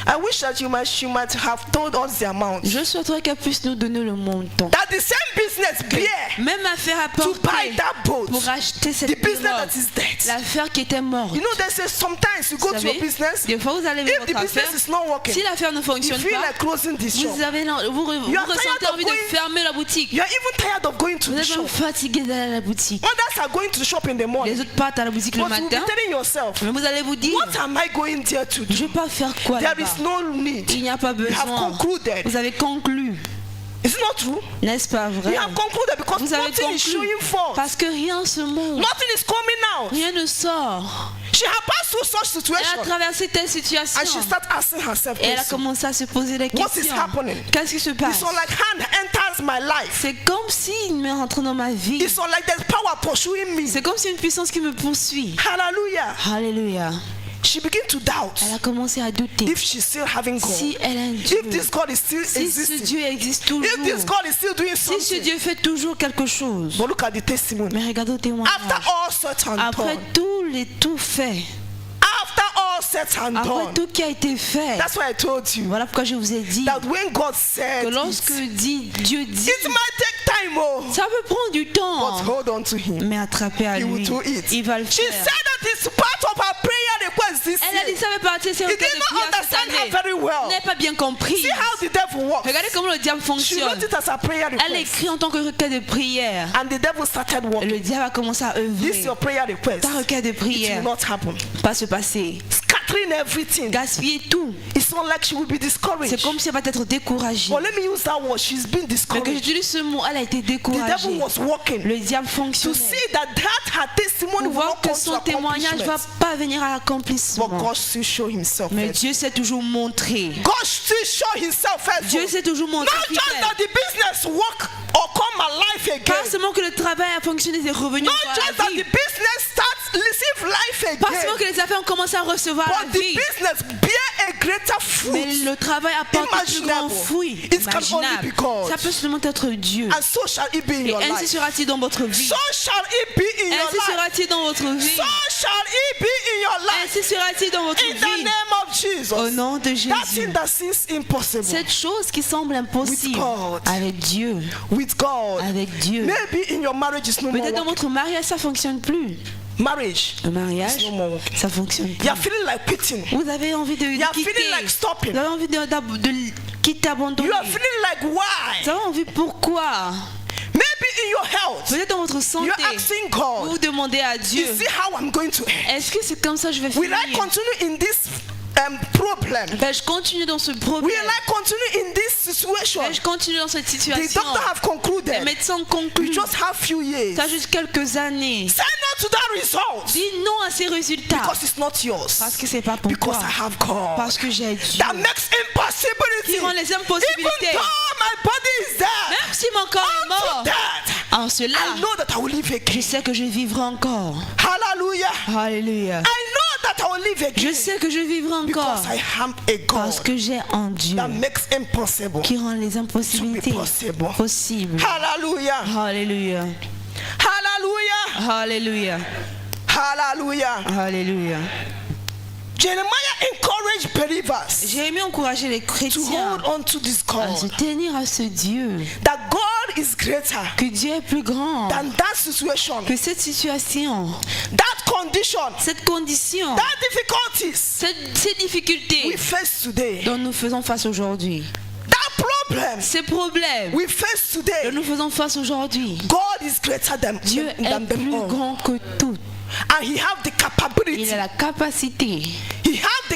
I wish that she might have told us the amount. je souhaiterais qu'elle puisse nous donner le montant. That the same business bear Même affaire à to buy porter that boat. pour acheter The cette business pirogue. that is dead. L'affaire qui était morte. You know, they say sometimes you go Vous to your savez, business, des fois vous allez if voir the votre affaire, business is not working, si l'affaire ne you fonctionne feel pas, like closing this shop. vous You are ressentez tired of envie de going- fermer la boutique. You are even tired of going to Vous the êtes shop. même fatigué d'aller à la boutique. Others are going to the shop in the morning. Les autres partent à la boutique le But you'll be matin. telling yourself, Mais vous allez vous dire, what am I going there to je do? vais pas faire quoi There là-bas? is no need. Il n'y a pas You have besoin. concluded. Vous avez conclu. Is it not true? N'est-ce pas vrai? You have concluded because Vous avez nothing is conclu. showing forth. Parce que rien se montre. Nothing is coming out. Rien ne sort. She had passed through such Elle a situation traversé telle and she situation. started asking herself Et elle a questions. commencé à se poser des What is questions. happening? Qu'est-ce qui se It's passe? not like hand enters my life. C'est comme si il me rentre dans ma vie. It's not like there's power pursuing me. C'est comme si une puissance qui me poursuit. Hallelujah. Alléluia. She began to doubt Elle a commencé à douter. if she's still having God. Si elle a un Dieu, If this God is still si ce existing. Dieu existe If this toujours, God is still doing si ce something. Dieu fait toujours quelque chose. But look at the testimony. Mais regardez au After témoignage. all said and Après done. tout fait, After all said and après done. tout qui a été fait, That's why I told you voilà pourquoi je vous ai dit that when God said que it, lorsque Dieu dit, it might take time, oh, ça peut prendre du but temps, hold on to Him. mais attrapez à He will lui, do it. il va le She faire. said that it's part of her prayer request this Elle a dit year. ça fait partie de ses He requêtes did de not prière cette understand her année. very well. Elle n'a pas bien compris. See how the devil works. Regardez comment le diable She fonctionne. wrote it as a prayer Elle request. écrit en tant que requête de prière. And the devil started working. Le diable a commencé à This œuvrer. your prayer request. Ta requête de It prière will not happen. pas se passer. Scattering everything. Gaspiller tout. It's not like she will be C'est discouraged. comme si elle va être découragée. But let me use that word. She's been Mais que discouraged. j'utilise ce mot, elle a été The devil découragée. was working Le diable to fonctionnait. see that her testimony Pour will voir not que come to son témoignage ne va accomplishment. pas venir à But l'accomplissement. God still show Himself. Mais faithful. Dieu s'est toujours montré. God still show Himself. faithful. Dieu s'est toujours montré Not just fidèle. that the business work or come alive Pas again. seulement que le travail a fonctionné, c'est revenu Not encore à just la that vie. the business starts receive life Pas seulement again. que les affaires ont commencé à recevoir la But the vie. business bear a greater Mais fruit. le travail apporte un plus grand Imaginable. fruit. It can only Imaginable. be God. Ça peut seulement être Dieu. And so shall it be in Et your ainsi life. sera-t-il dans votre vie. So shall it be in your Ainsi life. sera-t-il dans votre vie. So shall it be in your life. Ainsi sera-t-il dans votre In the vie. name of Jesus. Au nom de That Jésus. thing that seems impossible Cette chose qui semble impossible With God. avec Dieu. with God. Avec Dieu. Maybe in your marriage it's no more Peut-être dans working. votre mariage, ça ne fonctionne plus. Marriage. Le mariage, It's no more working. ça ne fonctionne plus. You are feeling like quitting. Vous avez envie de You are quitter. feeling like stopping. Vous avez envie de quitter, abandonner. You are feeling like why? Vous avez envie pourquoi? Maybe in your health. Peut-être dans votre santé. You're asking God. Vous demandez à Dieu. You see how I'm going to end. Est-ce que c'est comme ça que je vais Will finir? I continue in this problem? Je continue dans ce problème. Will I continue in this situation? Je continue dans cette The situation. doctor have Les concluded. médecins You concluent. just have few years. Tu as juste quelques années. Say no to that result. Dis non à ces résultats. Because it's not yours. Parce que c'est pas pour Because toi. I have God. Parce que j'ai Dieu. That makes impossibility. Qui rend les Even impossibilités. though my body is dead. Même si mon corps est Unto mort. death. En cela, I know that I will live je again. sais que je vivrai encore. Hallelujah. Alléluia. I know that I will live again. Je sais que je vivrai encore. Because I am a Parce God que j'ai en Dieu that makes impossible qui rend les impossibilités to be possible. possibles. Hallelujah. Alléluia. Hallelujah. Alléluia. Hallelujah. Alléluia. Jeremiah encouraged believers J'ai aimé encourager les to chrétiens hold on to this à se God. tenir à ce Dieu. That God is greater Que Dieu est plus grand than that situation, que cette situation, that condition, cette condition, that difficulties ces difficultés we face today, dont nous faisons face aujourd'hui. that problem Ces problèmes we face dont today. nous faisons face aujourd'hui. God is greater than Dieu est them plus all. grand que tout. And he have the capability. Il a la capacité, He have the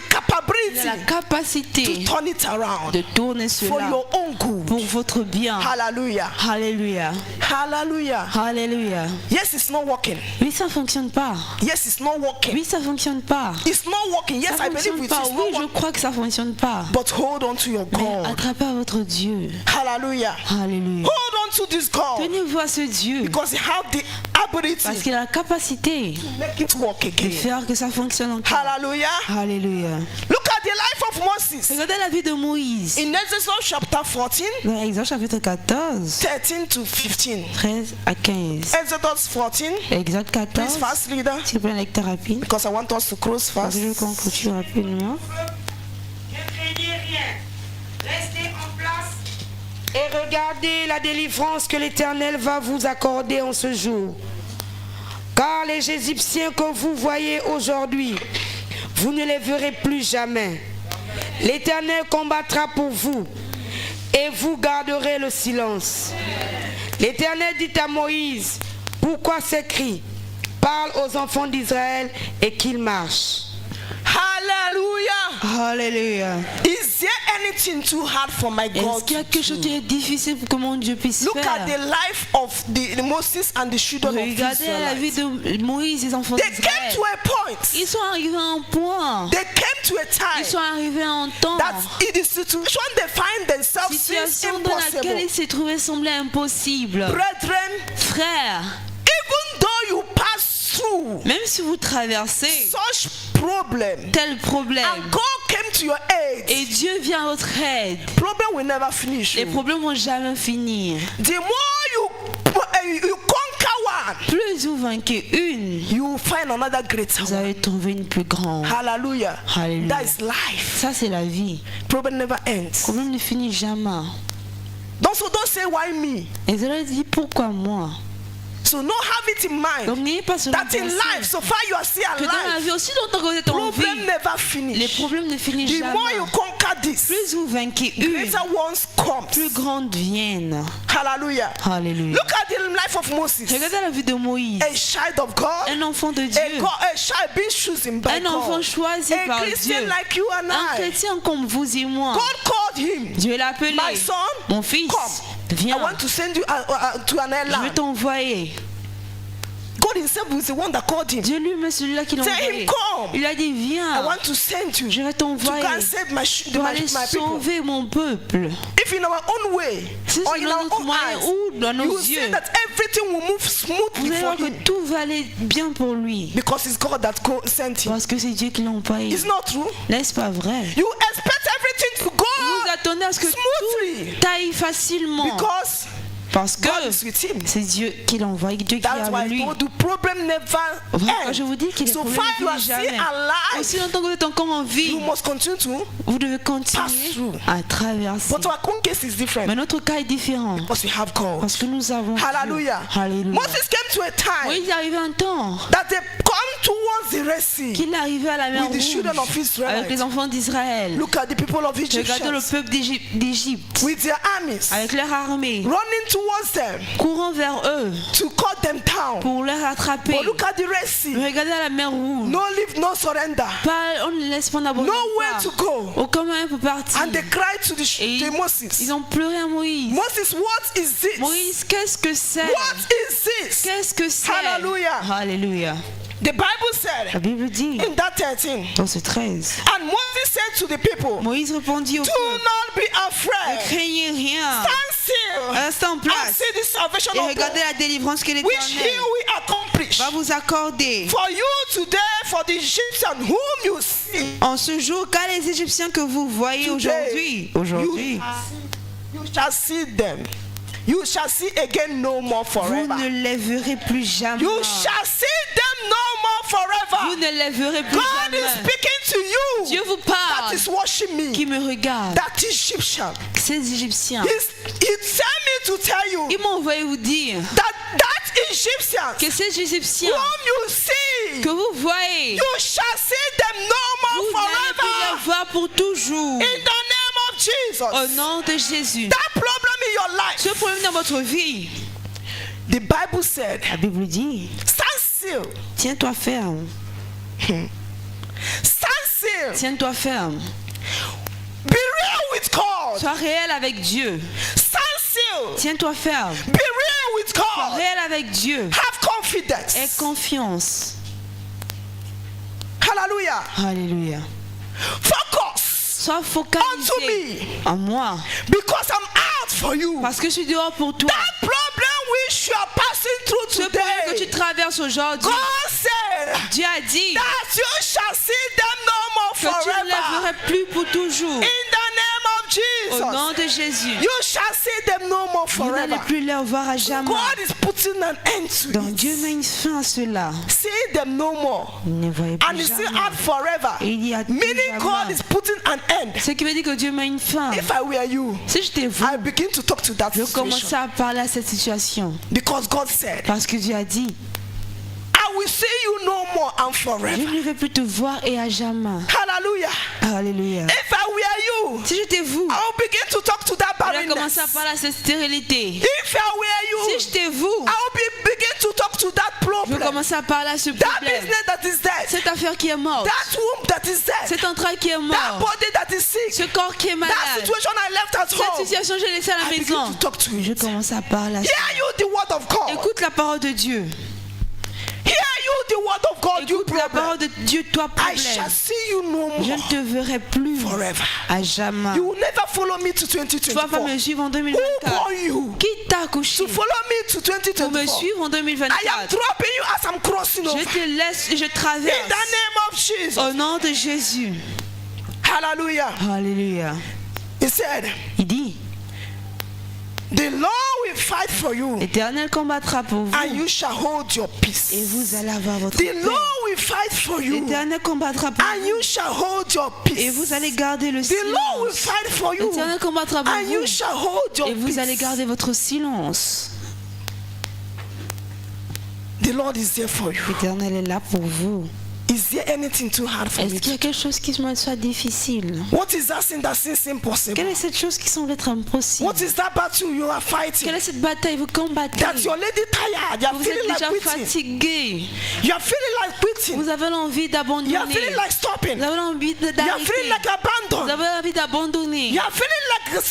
il a la capability capacité to turn it around de tourner for cela your own good. pour votre bien. Hallelujah. Alléluia. Hallelujah. Alléluia. Yes, it's not working. Oui, ça fonctionne pas. Yes, it's not working. Oui, ça fonctionne pas. It's not working. Yes, Ça I believe fonctionne it pas. is Oui, not je working. crois que ça fonctionne pas. But hold on to your Mais God. attrapez à votre Dieu. Hallelujah. Alléluia. Hold on to this God Tenez-vous à ce Dieu because he have the ability parce qu'il a la capacité to make it work de again. faire que ça fonctionne encore. Hallelujah. Alléluia. Look at the life of Moses. Regardez la vie de Moïse. In Exodus chapter 14, Dans Exode chapitre 14, 13 to 15. 13 à 15. Exodus 14. Exode Please, 14. fast reader, S'il vous plaît, lecteur rapide. because I want us to close Parce fast. que je conclue rapidement. Ne craignez rien. Restez en place et regardez la délivrance que l'Éternel va vous accorder en ce jour. Car les Égyptiens que vous voyez aujourd'hui, vous ne les verrez plus jamais. L'Éternel combattra pour vous et vous garderez le silence. L'Éternel dit à Moïse, pourquoi ces cris? Parle aux enfants d'Israël et qu'ils marchent. Hallelujah. Alléluia. Is there anything too hard for my Est-ce God qu'il y a to quelque chose do? qui est difficile pour que mon Dieu puisse Look at faire? the life of the Moses and the children of Regardez la vie Israel. de Moïse et les enfants They came d'Israël. to a point. Ils sont arrivés à un point. They came to a Ils sont time arrivés à un temps. that in the situation they find themselves seems Situation dans laquelle impossible. ils se trouvaient semblait impossible. Brethren, Frère, even though you pass through même si vous traversez such problem tel problème and God came to your aid, et Dieu vient à votre aide, problem will never finish. les problèmes vont jamais finir. The more you conquer one, Plus vous vainquez une, you will find another greater vous one. allez trouver une plus grande. Hallelujah. Hallelujah. That is life. Ça, c'est la vie. Problem never Le ends. problème ne finit jamais. Don't say why me. Et cela dit pourquoi moi. So no have it in Donc mind n'ayez pas seulement that in life, pensé so far you are still que dans la alive, vie, aussi longtemps que vous êtes en problem vie, never les finish. problèmes ne finissent The more jamais. you conquer this, Plus vous vainquez une, greater ones comes. plus grandes viennent. Hallelujah. Alléluia. Look at the life of Moses, Regardez la vie de Moïse, a child of God, un enfant de Dieu, a child being chosen by un enfant God, choisi a par Christian Dieu, like you and un I. chrétien comme vous et moi. God called him. Dieu l'a appelé, My son, mon fils, come. I viens, want to send you to an je vais island. t'envoyer. God himself was the one that called him. Dieu lui-même, celui-là qui l'a Say envoyé. him, come. Il a dit, I viens, want to send you je vais to go t'envoyer and save pour aller my people. sauver mon peuple. If in our own way Si or c'est in dans our notre own moyen eyes, ou dans you nos will see yeux, that everything will move vous smoothly allez for voir que him tout va aller bien pour lui. because it's God that sent him. Parce que c'est Dieu qui l'a envoyé. It's not true. N'est-ce pas vrai? You expect everything to go Vous attendez à ce que smoothly tout aille facilement. because Parce que God is with him. c'est Dieu qui l'a envoyé, Dieu qui est That's why avec lui. the problem never Voilà, quand ends. je vous dis qu'il est So problème far you ne are finit still jamais. alive, Aussi longtemps que vous êtes encore en vie, you must continue to. vous devez Pass continuer through. à traverser. But our own case is Mais different notre cas est différent. because we have God. Parce que nous avons Dieu. Hallelujah. Alléluia. Moses came to a time Oui, il est arrivé un temps that they come towards the Red Sea qu'il est arrivé à la mer with the children of Rouge Israel. avec les enfants d'Israël. Look at the people of Regardez le Egypt peuple d'Égypte with their armies avec leur armée running towards them courant vers eux to cut them down. pour les rattraper. But look at the Red Sea. Regardez la mer Rouge. No leave, no surrender. Pas, on ne laisse pas n'abandonner Nowhere pas. to go. Aucun moyen pour partir. And they cried to Et to Moses. ils ont pleuré à Moïse. Moses, what is this? Moïse, qu'est-ce que c'est? What is this? Qu'est-ce que c'est? Hallelujah. Alléluia. The Bible La said Bible dit in that 13, dans ce 13, and Moses said to the people, Moïse répondit au do peuple, not be ne afraid. craignez rien. Stand still Restez en and place see the salvation et of regardez God, la délivrance que which l'Éternel he will accomplish va vous accorder. for you today, for the Egyptian whom you see. En ce jour, car les Égyptiens que vous voyez Today, aujourd'hui, you shall see them. You shall see again no more vous forever. ne les verrez plus jamais. You shall see them no more Vous forever. ne les verrez plus God is jamais. speaking to you. Dieu vous That parle, is watching qui me. me regarde. That Egyptian. Ces Égyptiens, He tell me to tell you ils m'ont envoyé vous dire that Egyptians que ces Égyptiens whom you see, que vous voyez, you shall see them no vous more n'allez plus les forever. voir pour toujours. In the name of Jesus. Au nom de Jésus. That problem in your Ce life. problème dans votre vie, The Bible said, la Bible dit, stand still. tiens-toi ferme, Stand still. tiens-toi ferme. Be real with God. Sois réel avec Dieu. Stand still. Tiens-toi ferme. Be real with Sois God. réel avec Dieu. Have confidence. Aie confiance. Hallelujah. Alléluia. Focus Sois unto focalisé me en moi. because I'm out for you. Parce que je suis dehors pour toi. That problem which you are passing through Ce problème que tu today, traverses aujourd'hui, God said Dieu a dit that you shall see them no more que tu ne les forever. verras plus pour toujours. In the name of Au nom Jesus, de Jésus, you shall see them no more vous n'allez forever. plus les voir à jamais. God is putting an end to Donc Dieu met it. une fin à cela. See them no more. Vous ne voyez And plus it's still jamais. out forever. Et il y a plus Meaning God jamais. is putting an end. Ce qui veut dire que Dieu met une fin. If I were you, Si j'étais vous, I begin to talk to that je commençais situation. à parler à cette situation. Because God said, Parce que Dieu a dit, I will see you no more and je forever. ne vais plus te voir et à jamais. Hallelujah. Alléluia. If I were you, Si j'étais vous, I will begin to talk to that je vais barrenness. commencer à parler à cette stérilité. If I were Si you, j'étais vous, I will begin to talk to that je vais problem. commencer à parler à ce That problème. business that is dead. Cette affaire qui est morte. That womb that is dead. Cet entraille qui est That mort. body that is sick. Ce corps qui est That malade. situation I left at Cette home. situation, j'ai laissé à la I begin maison. to talk to Je it. commence à parler à ça. Hear you the word of God. Écoute la parole de Dieu. Hear you the word of God, you Écoute la parole problem. de Dieu, toi I shall problème. see you no Je more ne te verrai plus forever. à jamais. You will never follow me to Tu vas pas 2024. me suivre en Who 2024. born you Qui t'a accouché to follow me to pour me 2024? suivre en I am 2024? dropping you as I'm crossing Je over. te laisse et je In the traverse. name of Jesus. Au nom de Jésus. Hallelujah. Alléluia. He said, Il dit, the Lord will fight for you l'Éternel combattra pour vous and you shall hold your peace. et vous allez avoir votre The paix. Lord will fight for you L'Éternel combattra pour and vous you shall hold your et peace. vous allez garder le The Lord will silence. fight for you L'Éternel combattra pour and you vous shall hold your et vous allez peace. garder votre silence. The Lord is there for you. L'Éternel est là pour vous. Is there anything too hard for Est-ce me? qu'il y a quelque chose qui me soit difficile? What is that sin that seems impossible? Quelle est cette chose qui semble être impossible? What is that battle you are Quelle fighting? est cette bataille vous combattez? That your lady tired, you are Vous êtes feeling déjà like quitting. fatigué. You are feeling like quitting. Vous avez l'envie You are d'abandonner. feeling like stopping. Vous avez l'envie You are d'arrêter. feeling like Vous abandon. avez envie d'abandonner. You are feeling like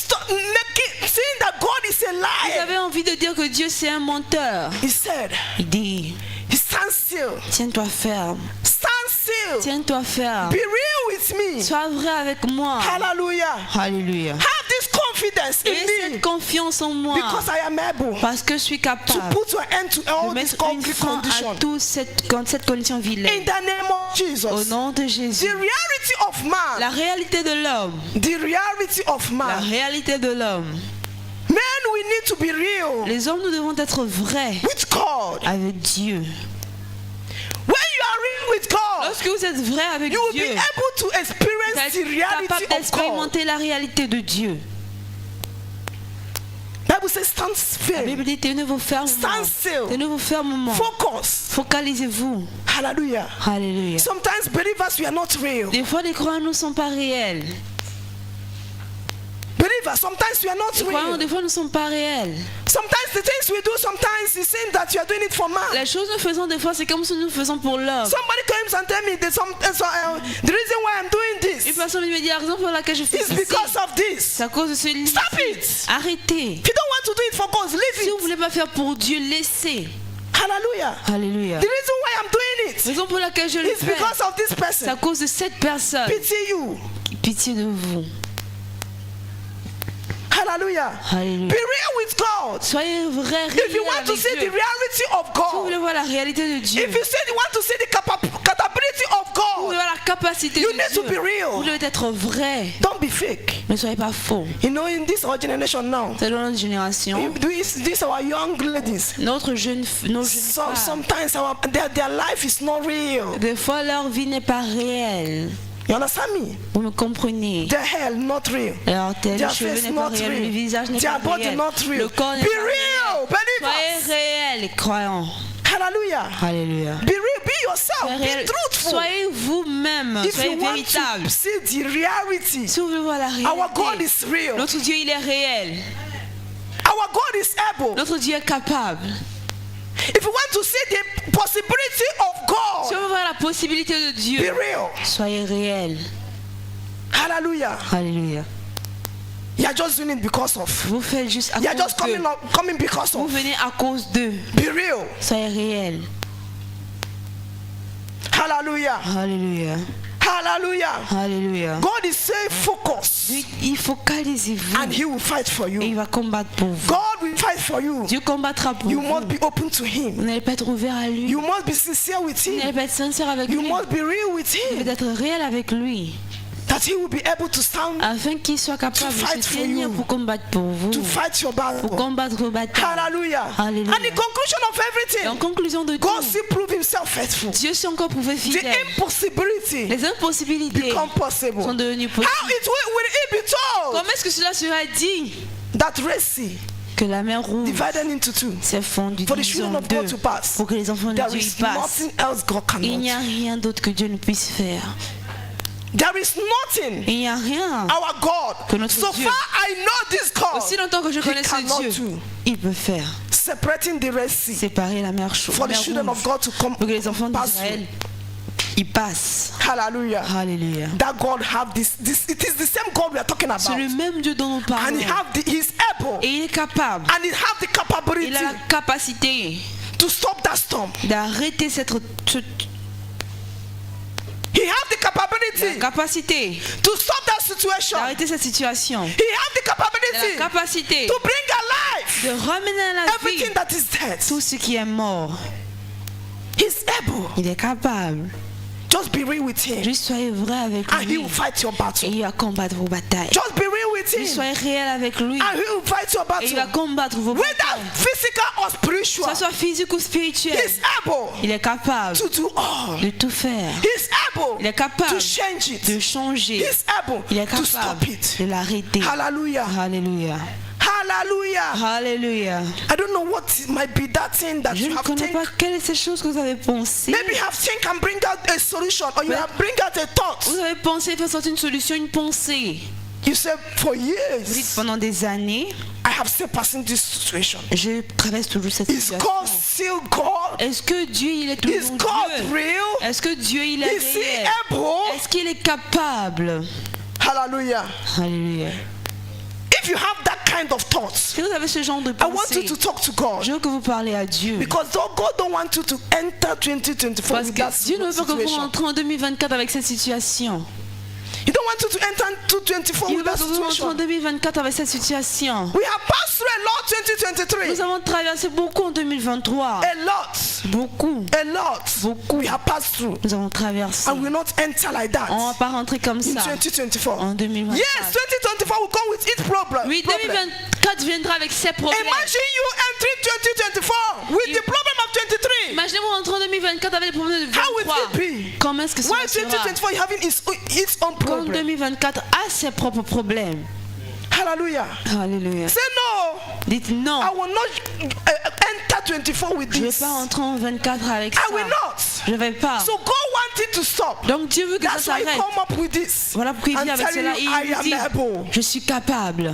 seeing that God is a Vous liar. avez envie de dire que Dieu c'est un menteur. He said, Il dit, Stand still. Tiens-toi ferme. Stand still. Tiens-toi ferme. Be real with me. Sois vrai avec moi. Hallelujah. Alléluia. Have this confidence Et in me cette confiance en moi. because I am able Parce que je suis to capable put an end to de all these mettre une concrete fin conditions. à toute cette condition In vilaine. the name of Au Jesus. nom de The Jésus. reality of La man. réalité de l'homme. The reality of La man. réalité de l'homme. Men, we need to be real Les hommes, nous devons être vrais with God. avec Dieu. When you are real with God, Lorsque vous êtes vrai avec you will Dieu, be able to vous experience the êtes reality capable of God. d'expérimenter la réalité de Dieu. Bible says stand La still. Bible dit tenez vos fermement. Stand still. Tenez vos fermement. Focus. Focalisez-vous. Hallelujah. Alléluia. Sometimes believers we are not real. Des fois, les croyants ne sont pas réels. Believers, sometimes we are not Les croyants, real. des fois, ne sont pas réels. Sometimes the things we do, sometimes it seems that you are doing it for man. Les choses que nous faisons des fois, c'est comme si nous le faisons pour l'homme. Somebody comes and tell me that the reason why I'm doing Une this personne me dit la raison pour laquelle je fais is ceci, because of this. c'est à cause de ce Stop it. Arrêtez. If you don't want to do it for God, Si leave vous ne it. voulez pas faire pour Dieu, laissez. Hallelujah. Alléluia. The reason why I'm doing La it raison pour laquelle je le is fais, because of this c'est à person. cause de cette personne. Pity you. Pitié de vous. Hallelujah. Alléluia. Be real with God. Soyez vrai, If you réel want to avec see the Dieu. reality of Si vous voulez God, voir la réalité de Dieu, if you say you want to see the capability of vous voulez God, voir la capacité you de need Dieu, to be real. vous devez être vrai. Don't be fake. Ne soyez pas faux. You know, in this our generation now, C'est dans notre génération, these our young ladies. nos jeunes femmes, Sometimes their life is not real. des fois leur vie n'est pas réelle. You understand me? Vous me comprenez? Their hair not real. Alors, les Their cheveux face n'est pas not réel, le real. visage n'est Their pas body réel, not real. le corps n'est Be pas real, réel. believers. Soyez réels, les croyants. Hallelujah. Alléluia. Be real, be yourself, Soyez be réels. truthful. Soyez vous-même, If soyez you want véritable. to see the reality, Si vous voulez voir la our God réalité, is real. notre Dieu il est réel. Our God is able. Notre Dieu est capable. If you want to see the possibility of Si God, on veut voir la possibilité de be Dieu, real. soyez réels. Hallelujah. Alléluia. You are just doing it because of. Vous faites juste à You are cause just coming because Vous of. venez à cause d'eux. Be real. Soyez réels. Hallelujah. Alléluia. Hallelujah. Alléluia. God is saying focus, Dieu, il focalisez-vous and He will fight for et you. il va combattre pour vous. God will fight for you. Dieu combattra pour You vous. must be open to Vous Him. n'allez pas être ouvert à lui. You must be sincere with Vous n'allez Him. pas être sincère avec You lui. must be real with Vous Him, devez être réel avec lui that He will be able to stand afin qu'il soit capable de fight se for tenir you. pour combattre pour vous, to fight your pour battle. combattre vos batailles. Hallelujah. Hallelujah. And the conclusion of Et en everything, conclusion de God tout, still prove Himself faithful. Dieu s'est encore prouvé The fidèle. impossibility Les impossibilités become possible. sont devenues How possibles. will it be told Comment est-ce que cela sera dit that Red Sea que la mer rouge divided into two s'est fondue for the divisée children en of deux God to pass? pour que les enfants de There Dieu y is passent? nothing else God Il n'y a cannot. rien d'autre que Dieu ne puisse faire. There is nothing Il n'y a rien. our God. Que notre So Dieu. far I know this God. Aussi longtemps que je He connais ce cannot Dieu, do. il peut faire Separating the Red Sea séparer la mer chaude for the children of God to come pour que les enfants pass d'Israël through. y passent. Hallelujah. Alléluia. That God have this. It is the same God we are talking C'est le about. même Dieu dont nous And parlons. He's able. Et il est capable. And He have the Il capability a la capacité to stop that storm. d'arrêter cette He have the la capability capacité to stop that situation. d'arrêter cette situation. He have the La capability capacité to bring alive de ramener à la vie everything that is dead. tout ce qui est mort. He's able. Il est capable. Just be real with Him, Juste soyez vrai avec and He lui will fight your et battle. il va combattre vos batailles. Just be real with Juste Him, soyez réel avec lui and He will fight your et il va battle. combattre vos Whether batailles. physical or Que spiritual, ce soit physique ou spirituel, He's able il est capable to do all. de tout faire. He's able Il est capable to change de it. changer. He's able Il est to stop capable it. de l'arrêter. Hallelujah. Alléluia. Hallelujah. Alléluia. I don't know what might be that thing that Je you ne have connais think. pas quelle est cette chose que vous avez pensé. Maybe have think and bring out a solution, or you Mais- have bring out a thought. Vous avez pensé faire sortir une solution, une pensée. You say for Vous dites years pendant des années, I have still passing this situation. je traverse toujours cette Is situation. God still God? Est-ce que Dieu il est Is toujours God Dieu? real? Est-ce que Dieu il est Is He réel? able? Est-ce qu'il est capable? Hallelujah. Alléluia. If you have that kind of thoughts, Si vous avez ce genre de I want you pensée, to talk to God. je veux que vous parlez à Dieu. Because God don't want you to enter 2024 Parce with that que Dieu ne veut pas que vous situation. rentrez en 2024 avec cette situation. He don't want you to enter 2024 Il with veut that que vous rentrez en situation. 2024 avec cette situation. We have passed through a lot 2023. Nous avons traversé beaucoup en 2023. A lot. Beaucoup. A lot. Beaucoup. We have passed through. Nous avons traversé. And we will not enter like that On ne va pas rentrer comme in ça 2024. en 2024. Yes, 2024 will come with its problem. Oui, 2024 viendra avec ses problèmes. Imagine you entering 2024 with the problem of 23. Imaginez-vous rentrer en 2024 avec les problèmes de How will 2023. it be? Comment est-ce que Why cela sera? 2024 having its own Comme problem? 2024 a ses propres problèmes. Hallelujah. Alléluia. Say no. Dites non. I will not enter 24 with Je ne vais this. pas rentrer en 24 avec ça. I will not. Je ne vais pas. So God wanted to stop. Donc Dieu veut que ça That's why he s'arrête. come up with this. Voilà pourquoi il I'm vient avec telling cela et you, il nous dit, I am able. je suis capable.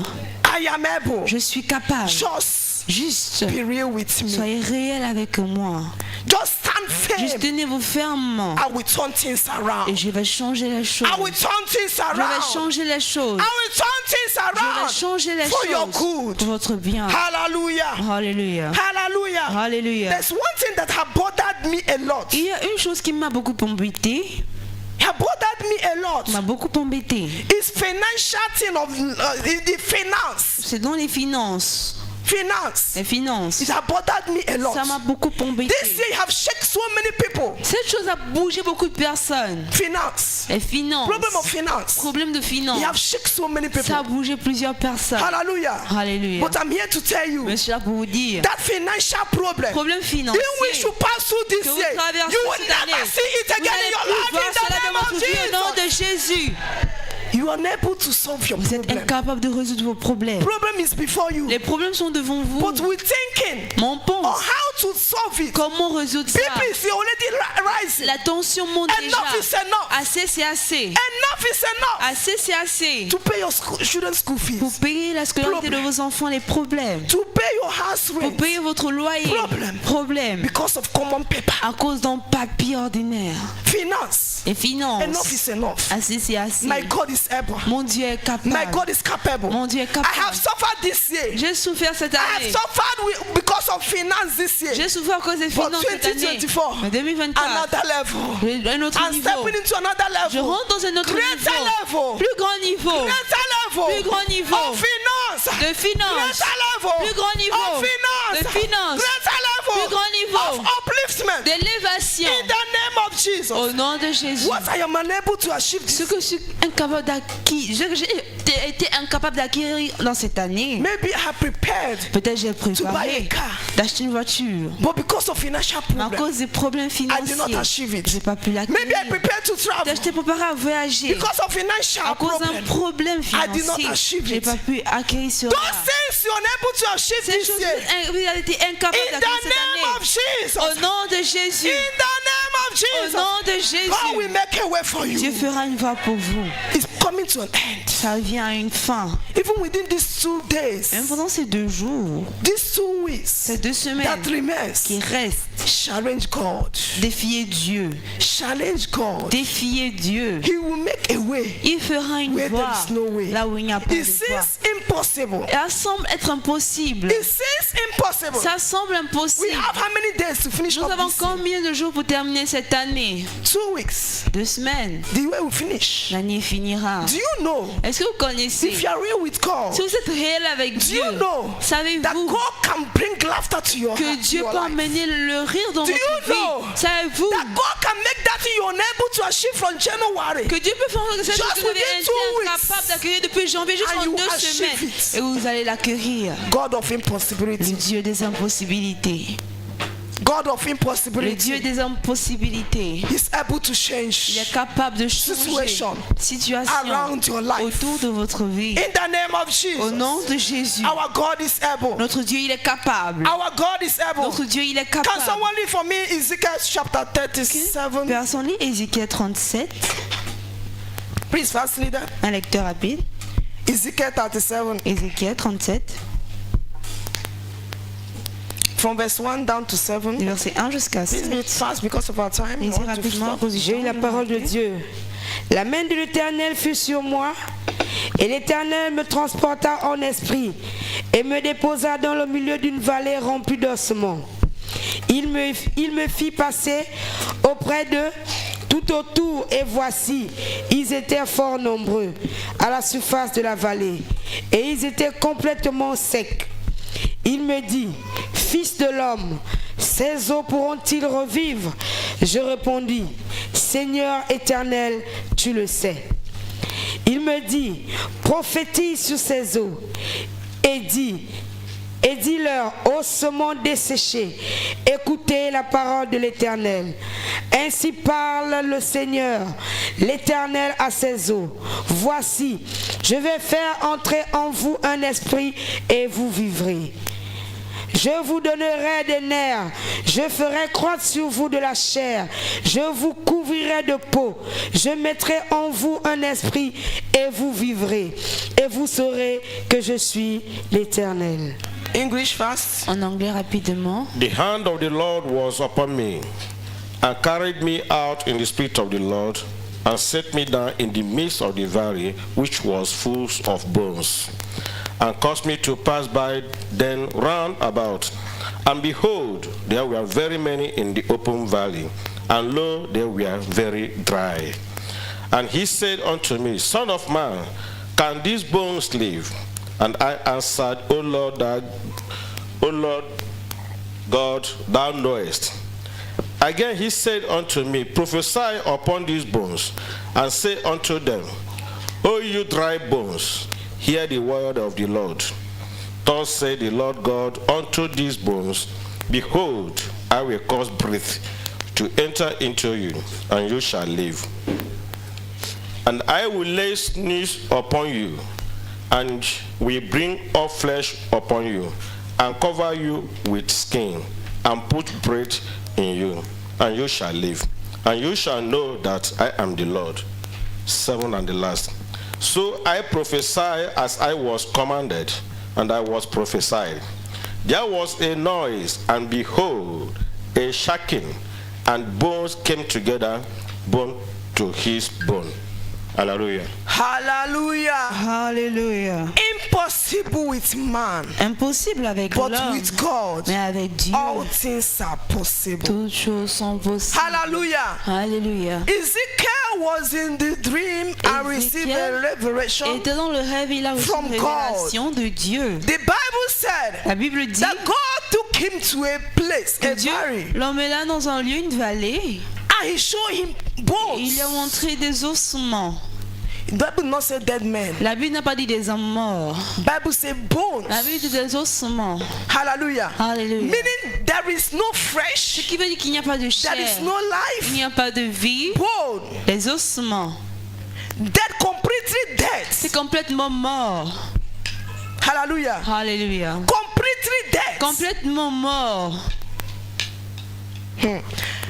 I am able. Je suis capable. Just Juste, be real with me. soyez réel avec moi. Just stand Juste firm. tenez-vous ferme. I will turn things Et around. je vais changer les choses. I will turn things Je vais around. changer les choses. I will turn things Je vais around changer les for your choses good. pour votre bien. Hallelujah. Alléluia. Hallelujah. Alléluia. There's one thing that has bothered me a lot. Il y a une chose qui m'a beaucoup embêté. It has bothered me a lot. M'a beaucoup embêté. It's financial thing of the finance. C'est dans les finances. Finance. Les finances. It has bothered me a lot. Ça m'a beaucoup embêté. This year have shaken so many people. Cette chose a bougé beaucoup de personnes. Finance. Les finances. Problem of finance. Problème de It finances. have shaken so many people. Ça a bougé plusieurs personnes. Hallelujah. Alléluia. But I'm here to tell you Mais je suis là pour vous dire. that financial problem. Problème Even financier. we should pass through this Que vous year. traversez You will cette never année. see it Vous again in n'allez your plus life voir in cela the dans name votre of vie au nom de Jesus. Jésus. You are unable to solve your Vous êtes problem. incapable de résoudre vos problèmes. Problem is before you. Les problèmes sont devant vous. But we're thinking Mais on on pense how to solve it. comment résoudre ça. BP is already rising. La tension monte déjà. Enough is enough. Assez c'est assez. Enough is enough. Assez c'est assez. To pay your children's school Pour fees. payer la scolarité de Problème. vos enfants, les problèmes. To pay your house Pour rent. payer votre loyer. Problème. Problème. Because of common paper. À cause d'un papier ordinaire. Finance. Et finances. Enough is enough. Assez c'est assez. My God is able. Mon Dieu est capable. My God is capable. Mon Dieu est I capable. have suffered this year. J'ai souffert cette I have année. suffered because of finance this year. J'ai souffert à cause des But finances cette année. 2024, Mais 2024, another level. un autre I'm niveau. stepping into another Je level. rentre dans un autre Greater niveau. level. Plus grand niveau. Greater level. Plus grand niveau. Of finance. De finances. Greater level. Plus grand niveau. Of finance. De finances. Greater level. Plus grand niveau. Of upliftment. D'élévation. In the name of Jesus. Au nom de Jésus. What I am unable to achieve Ce this. que je suis incapable d'acquérir, j'ai été incapable d'acquérir dans cette année. Maybe I have prepared, Peut-être j'ai buy a préparé car. d'acheter une voiture. but because of financial Mais à problem, cause des problèmes I did not financiers, achieve it. je n'ai pas pu Maybe I l'acquérir. prepared to travel Peut-être j'étais préparé à voyager. because of financial À cause d'un problem. problème I did not financier, achieve je n'ai it. pas pu acquérir cela. Those things you're unable to achieve Ces this choses, year. vous avez été incapable In the d'acquérir cette name of année. Jesus. Au nom de Jésus. In the name of Au Jesus. nom de God will Jésus. make a way for Dieu you. fera une voie pour vous. It's coming to an end. Ça vient à une fin. Even within these 2 days, Même pendant ces 2 jours, these 2 weeks ces 2 semaines that remains, qui restent, challenge God. défiez Dieu. Challenge God. Défiez Dieu. He will make a way Il fera une where there voie is no way. là où il n'y a pas de It voie. seems impossible. Ça semble être impossible. It seems impossible. Ça semble We impossible. have how many days to finish Nous up avons this year? combien de jours pour terminer cette année? 2 weeks. 2 semaines. The way we finish. L'année finira. Do you know Est-ce que vous connaissez? if you are real with God, Si vous êtes réel avec do Dieu, you know that savez-vous God can bring laughter to your que heart, Dieu your peut life? amener le rire dans Do you votre know vie? Savez-vous That God can make that thing you're unable to achieve from January. que Dieu peut faire que cette Just chose que vous avez within 2 été weeks. incapable d'accueillir depuis janvier And jusqu'en you 2 achieve semaines it. et vous allez l'accueillir. God of Le impossibility. Dieu des impossibilités. God of Le Dieu impossibility. des impossibilités. He's able to Il change est capable de changer Situation situation around your life. autour de votre vie. In the name of Au Jesus. nom de Jésus. Our God is able. Notre Dieu, il est capable. Our God is able. Notre Dieu, il est Can capable. someone read for me Ezekiel chapter 37? Personne lit Ézéchiel 37. Please, fast leader. Un lecteur rapide. Ezekiel 37, Ézéchiel 37, from verse 1 down to 7. du verset 1 jusqu'à Please 7. read fast because of our time. We Lisez want to rapidement à stop. cause du J'ai eu la temps. parole de Dieu. La main de l'Éternel fut sur moi, Et l'Éternel me transporta en esprit et me déposa dans le milieu d'une vallée remplie d'ossements. Il me fit passer auprès d'eux tout autour, et voici, ils étaient fort nombreux à la surface de la vallée, et ils étaient complètement secs. Il me dit, fils de l'homme, ces eaux pourront-ils revivre? Je répondis, Seigneur éternel, tu le sais. Il me dit, prophétise sur ces eaux et dis-leur, ossements desséchés, écoutez la parole de l'Éternel. Ainsi parle le Seigneur, l'Éternel à ses eaux. Voici, je vais faire entrer en vous un esprit et vous vivrez. Je vous donnerai des nerfs, je ferai croître sur vous de la chair, je vous couvrirai de peau, je mettrai en vous un esprit et vous vivrez, et vous saurez que je suis l'Éternel. English fast. En anglais rapidement. The hand of the Lord was upon me, and carried me out in the spirit of the Lord, and set me down in the midst of the valley, which was full of bones, and caused me to pass by then round about. And behold, there were very many in the open valley, and lo, they were very dry. And he said unto me, Son of man, can these bones live? And I answered, O Lord God, thou knowest. Again he said unto me, Prophesy upon these bones, and say unto them, O you dry bones, hear the word of the Lord. Thus said the Lord God unto these bones, Behold, I will cause breath to enter into you, and you shall live. And I will lay sinews upon you, and will bring up flesh upon you, and cover you with skin, and put breath in you, and you shall live. And you shall know that I am the Lord. 7 and the last. So I prophesied as I was commanded, and I was prophesied. There was a noise, and behold, a shaking, and bones came together, bone to his bone. Hallelujah. Hallelujah. Alléluia. Impossible with man, Impossible avec but l'homme, with God, mais avec Dieu, all things are possible. toutes choses sont possibles. Hallelujah. Alléluia. Ezekiel was in the dream and received a revelation. était dans le rêve, il a reçu from une révélation de Dieu. The Bible said La Bible dit that God took him to a place, que a Dieu valley, l'emmena dans un lieu, une vallée, and he showed him et bones. il lui a montré des ossements. The Bible did not say dead men. La Bible n'a pas dit des hommes morts. Bible say bones. La Bible dit des ossements. Hallelujah. Alléluia. Meaning there is no Ce flesh, qui veut dire qu'il n'y a pas de chair, there is no il life. n'y a pas de vie, Bone. des ossements. Dead, completely C'est dead. complètement mort. Hallelujah. Alléluia. Completely dead. Complètement mort.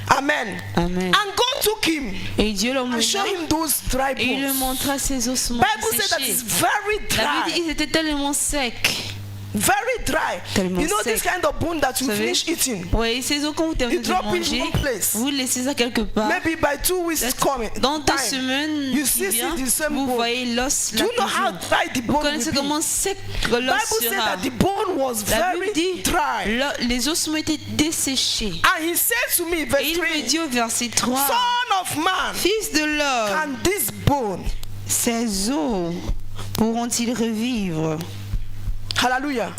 Amen. Amen. And God took him Et Dieu l'emmena and showed him those dry et il lui bones. montra ses ossements Bible said that séchés. it's very La Bible dit dry. qu'ils étaient tellement secs. Very dry. Tellement You know this sec. kind of bone that you Vous savez? finish eating. Oui, ces os quand vous terminez You de drop in manger, one place. vous laissez ça quelque part. Maybe by 2 weeks coming. Dans 2 time, semaines, you qui see vient, the same vous bone. voyez l'os Do là you know how toujours. dry the Vous bone connaissez will comment be? sec Bible l'os said sera. that the bone was La very Bible dit, dry. les ossements étaient desséchés. And he said to me, Et verse il me 3, dit au verset 3, Son of man, Fils de l'homme, can this bone, ces os pourront-ils revivre? hallelujah,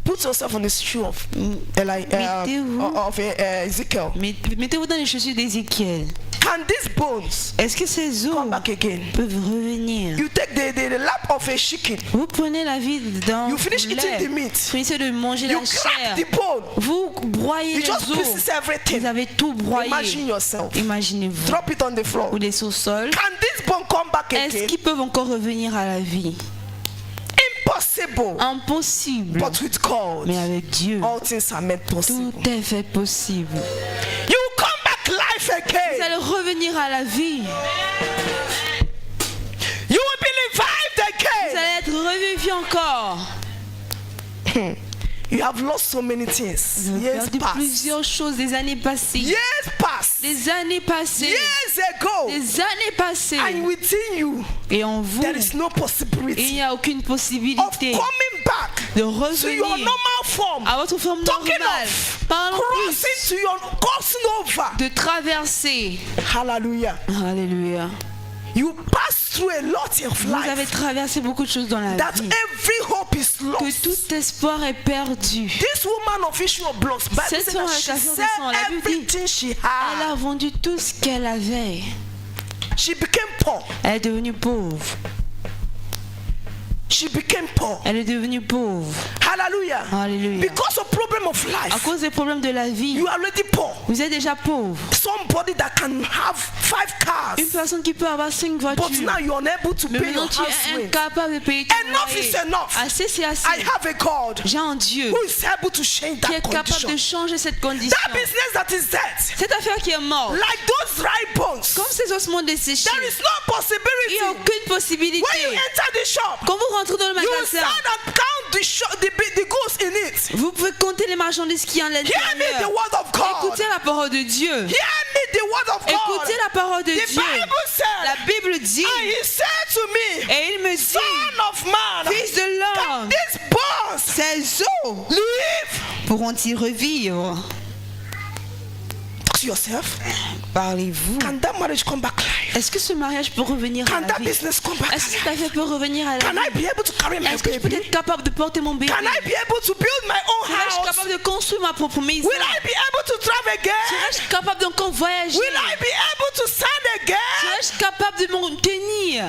put yourself on the shoe of Ezekiel. Mettez-vous dans les chaussures d'Ézéchiel. Can these bones Est-ce que ces os come back again? peuvent revenir? You take the lap of a chicken, Vous prenez la vie dans you finish eating the lait, meat, finissez de manger you la crack chair, the bone, vous broyez you les just os, pieces everything. vous avez tout broyé. Imagine yourself. Imaginez-vous, Drop it on the floor. ou les au sol. Can this bone come back Est-ce again? qu'ils peuvent encore revenir à la vie? Impossible. Impossible. But with God, Mais avec Dieu, all things are made possible. tout est fait possible. You will come back life Vous again. allez revenir à la vie. You will be revived Vous again. allez être revivifié encore. You have lost so many things. Vous avez Years perdu past. plusieurs choses des années passées. Years past. Des années passées. years ago, Des années passées. and within you, Et en vous, there is no il possibility n'y a aucune of possibilité coming back de to your revenir normal form. à votre forme Talking normale. of Parlons plus crossing to your crossing over. de traverser. Hallelujah. Alléluia. You pass through a lot of Vous avez life. traversé beaucoup de choses dans la That vie. every hope is Que lost. tout espoir est perdu. This woman of issue of blood, Bible Cette said femme that avec she la fleur de said sang, la Bible dit, everything she Elle a had. vendu tout ce qu'elle avait. She became poor. Elle est devenue pauvre. She became poor. Elle est devenue pauvre. Hallelujah. Alléluia. Because of problem of À life, cause des problèmes de la vie, you are already poor. vous êtes déjà pauvre. Somebody that can have 5 cars, Une personne qui peut avoir 5 but voitures. now you're unable to Mais pay your maintenant tu house es rent. incapable de payer ton Enough loyer. is enough. Assez c'est assez. I have a God J'ai un Dieu who is able to change qui that est capable condition. de changer cette condition. That business that is dead, Cette affaire qui est morte, like those dry bones, comme ces ossements desséchés, there is no il n'y a possibility. aucune possibilité. When you enter the shop, Quand vous rentrez dans le you will magasin, stand and count the goods in it. vous pouvez compter les marchandises qui en Hear me the l'intérieur. word of God. Écoutez la parole de Dieu. Hear me the word of God. Écoutez la parole de The Dieu. Bible La said, Bible dit, and he said to me, et il me Son dit, of man, Fils de can l'homme, these bones ces eaux live? pourront-ils revivre? Talk to yourself. Parlez-vous. Can that marriage come back live? Est-ce que ce mariage peut revenir à Can la that vie? business come back Est-ce que cette alive? affaire peut revenir à la Can I vie? be able to carry my Est-ce que je peux baby? être capable de porter mon bébé? Can I be able to build my own Serais-je house? capable de construire ma propre maison? Will I be able to travel again? Serais-je capable d'encore voyager? Will I be able to stand again? Serais-je capable de m'en tenir?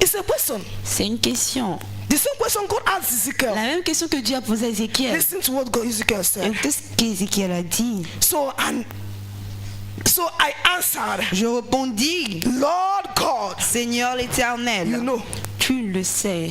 It's a question. C'est une question. The same question God asked Ezekiel. La même question que Dieu a posée à Ézéchiel. Listen to what God Ezekiel said. Écoutez ce qu'Ézéchiel a dit. So I answered, Je répondis, Lord God, Seigneur l'Éternel, you know, tu le sais.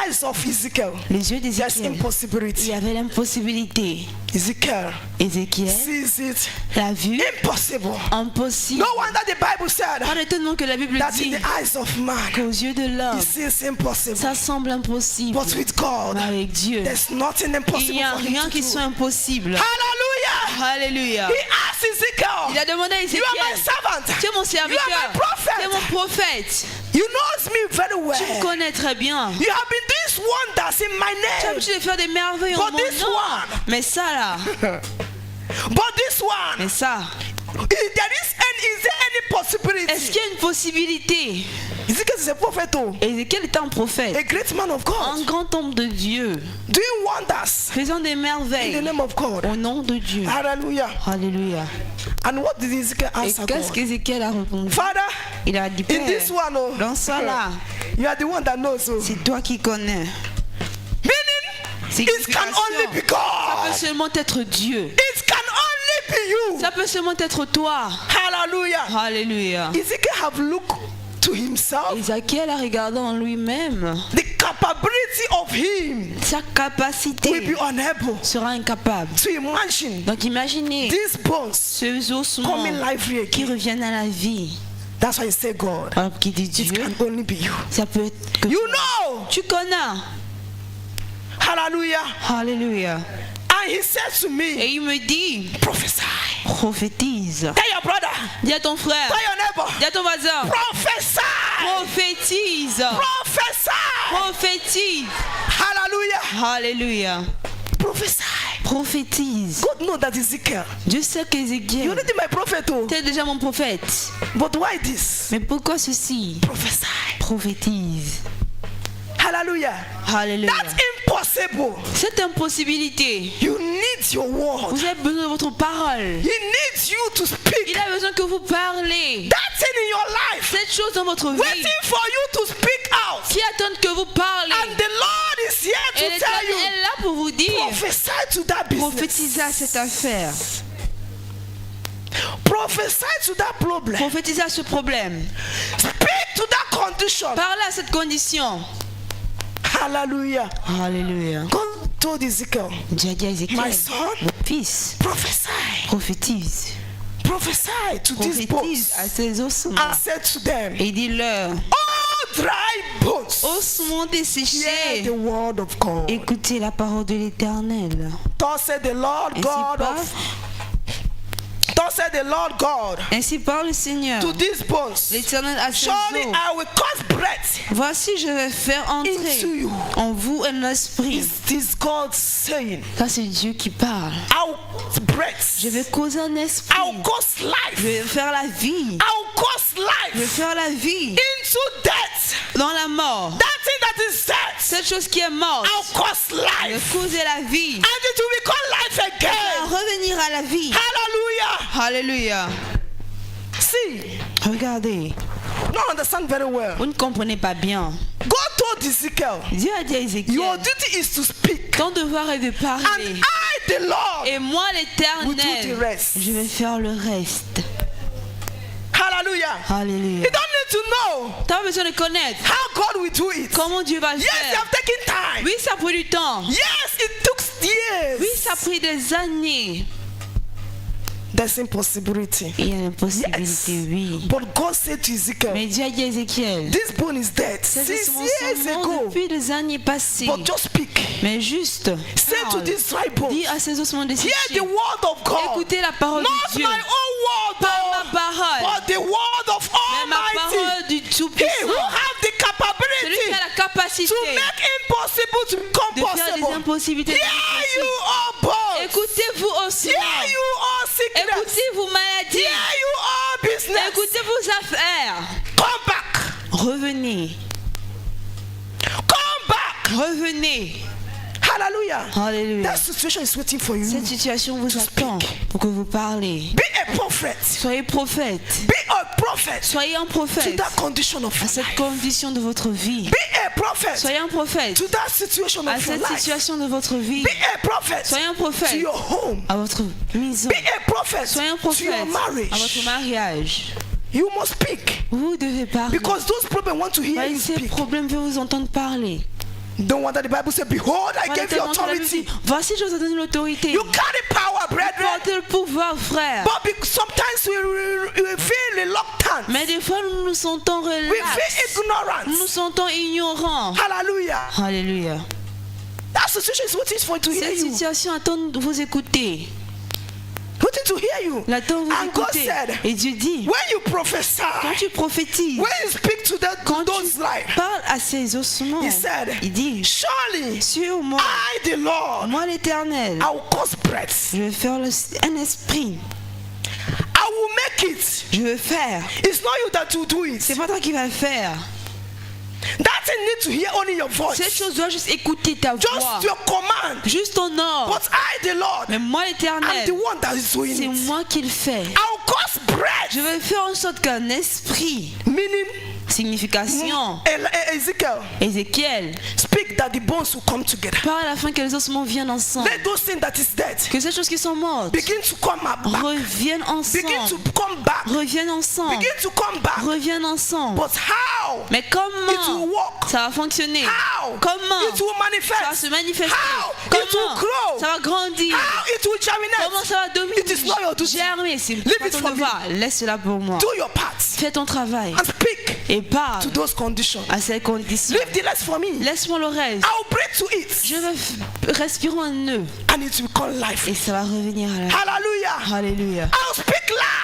eyes of Ezekiel, Les yeux there's d'Ézéchiel, il impossibility. y avait l'impossibilité. Ezekiel Ézéchiel sees it l'a vu impossible. impossible. No wonder the Bible said Pas d'étonnement que la Bible that in dit the eyes of man, qu'aux yeux de l'homme, he sees impossible. ça semble impossible. But with God, Mais avec Dieu, there's nothing il impossible n'y a for him rien to qui do. soit impossible. Hallelujah! Alléluia. He asked Il Ezekiel, a demandé à you are my Ézéchiel, servant. tu es mon You are serviteur, my tu es mon prophet. prophète. You knows me very Tu me well. connais très bien. You have been doing wonders in my Tu as name. l'habitude de faire des merveilles en But mon this nom. one- Mais ça là, But this one, mais ça, is there any possibility? est-ce qu'il y a une possibilité? Ezekiel is a prophet, oh, Ézéchiel est un prophète, a great man of un God, grand homme de Dieu, doing wonders faisant des in the merveilles name of God. au nom de Dieu. Hallelujah. Alléluia. And what did Ezekiel Et answer qu'est-ce God? qu'Ézéchiel a répondu? Father, Il a dit, in Père, this one, oh, dans ça là, you are the one that knows. Oh. c'est toi qui connais. Meaning, it can only be Ça peut God. seulement être Dieu. It can only be you. Ça peut seulement être toi. Hallelujah. Alléluia. Ezekiel have looked to himself, Ézéchiel a regardé en lui-même. the capability of him Sa will be capacité unable sera incapable. to imagine Donc imaginez these bones ces ossements coming lively qui again. reviennent à la vie. That's why I say God. Alors qui dit It Dieu, can only be you. ça peut être que You toi. know. Tu connais. Hallelujah. Alléluia. And he said to me, Et il me dit, prophesy. prophétise. Tell your brother. Dis à ton frère, Tell your neighbor. dis à ton voisin, Prophesy. prophétise. Prophesy. Prophétise. Hallelujah. Alléluia. Prophesy. Prophétise. God knows that Ezekiel. Dieu sait You qu'Ézéchiel, already my prophet. Oh. tu es déjà mon prophète. But why this? Mais pourquoi ceci? Prophesy. Prophétise. Hallelujah. Alléluia. That's impossible. Cette impossibilité, You need your word. vous avez besoin de votre parole. He needs you to speak. Il a besoin que vous parlez. That thing in your life, Cette chose dans votre vie waiting for you to speak out. qui attend que vous parlez. And the Lord is here Et to l'Éternel tell you, est là pour vous dire, prophesy to that business. prophétisez à cette affaire. Prophesy to that problem. Prophétisez à ce problème. Speak to that condition. Parlez à cette condition. Hallelujah. Alléluia. God told Ezekiel, Dieu a dit à Ézéchiel, my son, mon fils, prophesy. prophétise. Prophesy to these Prophétise bones. à ces ossements. And said to them, Et dis-leur, all dry bones, ossements hear desséchés, the word of God. écoutez la parole de l'Éternel. Thus said the Lord Ainsi God parle, of Thus said the Lord God Ainsi parle le Seigneur, to these bones, l'Éternel à ses surely os. I will cause breath Voici, je vais faire entrer into you. en vous un esprit. Is this God saying? Ça, c'est Dieu qui parle. I'll breath. Je vais causer un esprit. I'll cause Je life. vais faire la vie. I'll cause Je vais life faire la vie into death. dans la mort. That thing that is dead, Cette chose qui est morte, I'll cause je vais life. causer la vie. And it will become life À again. revenir à la vie. Hallelujah. Alléluia. See, Regardez, don't understand very well. vous ne comprenez pas bien. God told Ezekiel, Dieu a dit à your Ézéchiel, duty is to speak. ton devoir est de And parler. I, the Lord, Et moi, will do the l'Éternel, rest. je vais faire le reste. Hallelujah. Alléluia. You don't need to know Tu as besoin de connaître how God will do it. comment Dieu va le Yes, you faire. have taken time. Oui, ça a pris du temps. Yes, it took years. Oui, ça a pris des années. There's impossibility. Il y a une possibilité, Yes. oui. But God said to Ezekiel, Mais Dieu a dit à Ézéchiel, this bone is dead ces 6 ossements years sont morts ago. depuis des années passées. But just speak. Mais juste, Say to parle. these dry bones, Dis à ces ossements hear desséchés, the word of God. écoutez la parole Not de Dieu. my own word, Pas though, ma parole, but the word of mais ma Almighty. parole du He who Tout-Puissant. have the Celui qui capability a la capacité to make impossible to become de faire des possible. impossibilités. Hear you all bones. Écoutez-vous ossements. Hear you all sickness. Écoutez-vous maladies. Hear you all business. Écoutez vos affaires. Come back. Revenez. Come back. Revenez. Hallelujah. Alléluia. That situation is waiting for you. Cette situation vous attend pour que vous parlez. Be a prophet. Soyez prophète. Be a prophet Soyez un to prophète that condition of à your cette life. condition de votre vie. Be a prophet Soyez un prophète to that situation à of your cette life. situation de votre vie. Be a prophet Soyez un to prophète your home. à votre maison. Be a prophet Soyez un to prophète your à votre marriage. mariage. You must speak Vous devez parler. because those problems want to hear Parce you que ces speak. problèmes veulent vous entendre parler. Don't wonder the Bible says, behold, I Voilà gave you tellement que la Bible dit, authority. voici, je vous ai donné l'autorité. You carry power, brethren. Portez le pouvoir, frère. But sometimes we feel reluctant. Mais des fois, nous nous sentons We relax. feel Nous nous ignorant. sentons ignorants. Hallelujah. Alléluia. That situation is waiting for you to hear Cette you. situation attend de vous écouter. Waiting to hear you. Elle attend de vous And God écouter. said, Et Dieu dit, when you prophesy, quand tu prophétises, when you speak to quand those tu lives, parles à ces ossements, He said, il dit, surely sur moi, I, the Lord, moi l'Éternel, I will cause breath. je vais faire un esprit. I will make it. Je vais faire. It's not you that will do it. C'est pas toi qui vas le faire. That thing need to hear only your voice. Cette chose doit juste écouter ta voix. Just your command. Juste ton ordre. But I, the Lord, Mais moi I'm l'Éternel, the one that is doing c'est it. moi qui le fais. I will cause breath. Je vais faire en sorte qu'un esprit, Meaning, signification, Ezekiel, Ézéchiel, speak that the bones will come together. parle afin que les ossements viennent ensemble. Let those things that is dead Que ces choses qui sont mortes begin to come back. reviennent Begin to ensemble. come back. Reviennent ensemble. Begin to come back. Reviennent ensemble. But how? Mais It comment will work. ça va fonctionner? How? Comment It will ça va manifest. se manifester? How? It will Comment grow. ça va grandir? How? It will Comment germinate. ça va It is not your duty. germer? C'est Leave pas it ton for me. devoir. Laisse-la pour moi. Do your part Fais ton travail and speak et parle to those conditions. à ces conditions. Leave the rest for me. Laisse-moi le reste. I'll breathe to it Je vais respirer en eux and it will come life. et ça va revenir à la Hallelujah. Alléluia. I'll speak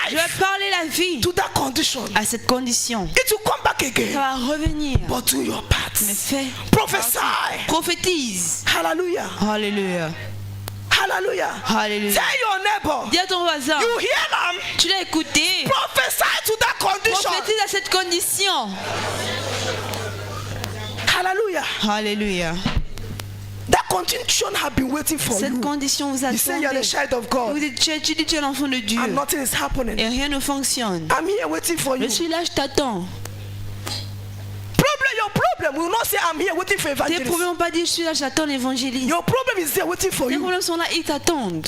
Je life vais parler la vie to that condition. à cette condition. It will come back Ça again. va revenir. But do your part. Mais fais, Prophesy. prophétise. Hallelujah. Alléluia. Hallelujah. Alléluia. Tell your neighbor. Dis à ton voisin, You hear them? tu l'as écouté. Prophesy to that condition. Prophétise à cette condition. Hallelujah. Alléluia. That condition have been waiting for Cette you. condition vous You say you're the attend. child of God Tu dis tu es l'enfant de Dieu and nothing is happening. et rien ne fonctionne. I'm here waiting for you. Je suis là, je t'attends. Your problem will not say I'm here waiting for Tes evangelist. problèmes n'ont pas dit je suis là, j'attends l'évangéliste. Your problem is there waiting for Tes you. problèmes sont là, ils t'attendent.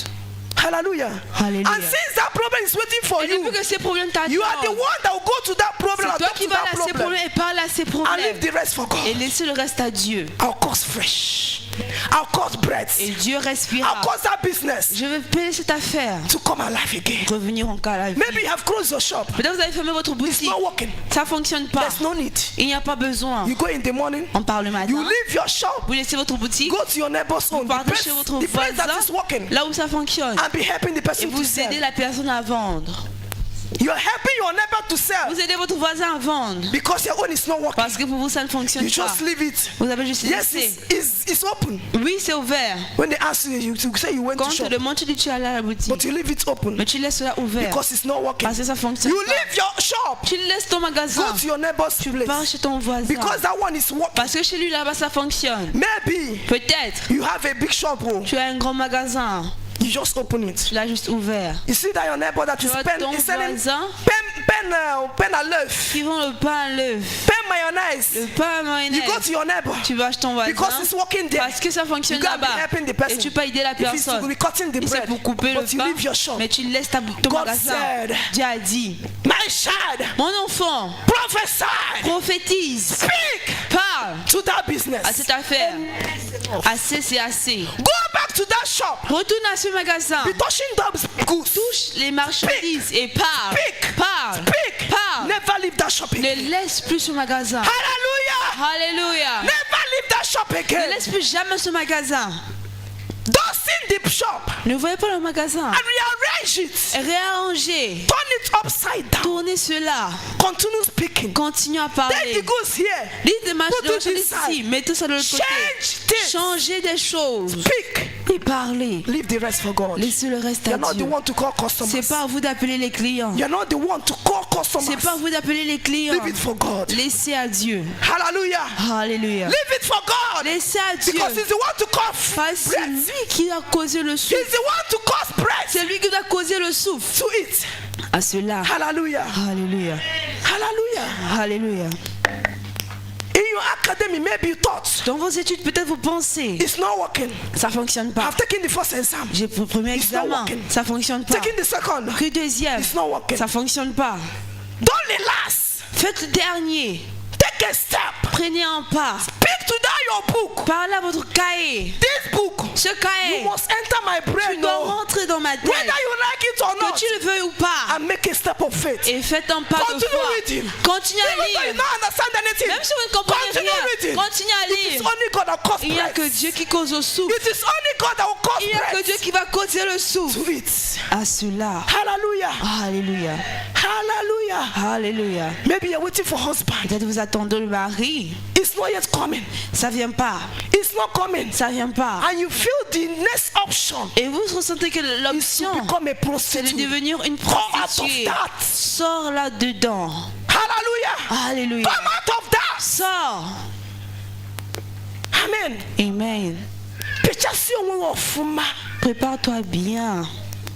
Hallelujah. Hallelujah. And since that problem is waiting for Et you, depuis que ces problèmes t'attendent, you are the one that will go to that problem c'est and toi talk qui to vas that à ces problem problèmes et parle à ces and problèmes. leave the rest for Et God. laissez le reste à Dieu. I'll cause fresh. I'll cause breath. Et Dieu I'll respirera. cause that business Je vais payer cette affaire. to come alive again. Revenir encore à la vie. Maybe you have closed your shop. Peut-être vous avez fermé votre It's boutique. not working. Ça fonctionne pas. There's no need. Il n'y a pas besoin. You go in the morning. On part le matin. You leave your shop. Vous laissez votre boutique. Go to your neighbor's home. Vous The partez place, chez votre the place that voisin. is working. Là où ça fonctionne. And be helping the Et person to vous aidez sell. la personne à vendre. You're helping your neighbor to sell Vous aidez votre voisin à vendre. because your own is not working. Parce que pour vous, ça ne fonctionne You pas. just leave it. Vous avez juste Yes, laissé. it's open. Oui, c'est ouvert. When they ask you, you say you went Quand to on te shop, demande, tu dis tu es allé à la boutique. but you leave it open Mais tu laisses cela ouvert. because it's not working. Parce que ça fonctionne You pas. leave your shop. Tu laisses ton magasin. Go to your neighbor's Tu pars place chez ton voisin. because that one is working. Parce que chez lui là-bas ça fonctionne. Maybe Peut-être. you have a big shop. Oh, Tu as un grand magasin. you just open it. Tu l'as juste ouvert. You see that your neighbor that Tu is vois pen ton is selling voisin pen à l'œuf, qui vend le pain à l'œuf. pen mayonnaise. Le pain à mayonnaise. You go to your neighbor Tu vas chez ton voisin. because it's working there. Parce que ça You fonctionne gotta be là-bas. helping the Et person. tu peux aider la If it's to personne. be cutting the Et c'est bread, pour couper but le you pain. leave your shop. Mais tu laisses ton God magasin. said, Dieu a dit. My child, Mon enfant, prophesy, prophétise. speak Parle to that à business. cette affaire. Assez, c'est assez. Go back to that shop. Retourne à ce magasin. Be touching those goods. Touche les marchandises et parle. Speak. Parle. Speak. Parle. Never leave that shop Ne again. laisse plus ce magasin. Hallelujah. Alléluia. Never leave that shop Ne again. laisse plus jamais ce magasin. Don't see the shop Ne voyez pas le magasin. and rearrange it. Réarranger. Turn it upside down. Tournez cela. Continue speaking. Continuez à Take parler. the goods here. Dites des Put it marchandises inside. ici. Mettez ça de l'autre côté. Change things. Changez des choses. Speak. Et parlez. Leave the rest for God. Laissez le reste à You're not the Dieu. one to call C'est customers. pas à vous d'appeler les clients. You're not the one to call customers. C'est pas à vous d'appeler les clients. Leave it for God. Laissez à Dieu. Hallelujah. Alléluia. Leave it for God. Laissez à Dieu. Because he's the one to cause Parce que c'est breath. lui qui a causé le souffle. He's the one to cause breath C'est lui qui a causé le souffle. to it. À cela. Hallelujah. Alléluia. Hallelujah. Alléluia. In your academy, maybe you thought Dans vos études, peut-être vous pensez, it's not working. ça fonctionne pas. I've taken the first exam. J'ai le premier It's not examen, working. ça fonctionne pas. Taking the second. Que deuxième, It's not working. ça fonctionne pas. Don't relax. Faites le dernier. Take a step. Prenez un pas. Speak to that your book. Parlez à votre cahier. This book. Ce You cahier, must enter my tu brain. dois No. rentrer dans ma tête. Whether you like it or Que not. tu le veuilles ou pas. And make a step of faith. Et faites un pas de Continue foi. reading. Continuez à Even though you lire. don't understand anything. Même si vous ne comprenez Continue rien, reading. continuez à It is lire. only God that causes Il n'y a que breath. Dieu qui cause le souffle. It is only God that will cause Il n'y a que breath Dieu qui va causer le souffle. to it. À cela. Hallelujah. Alléluia. Hallelujah. Alléluia. Maybe you're waiting for husband. Peut-être vous attendez le mari. It's not yet coming. Ça vient pas. It's not coming. Ça vient pas. And you feel the next option Et vous ressentez que is l'option, to become a c'est de prostitute. devenir une Come out of prostituée. that. Sors là-dedans. Hallelujah. Alléluia. Come out of that. Sors. Amen. Amen. Picture si onwe ofuma. Prépare-toi bien.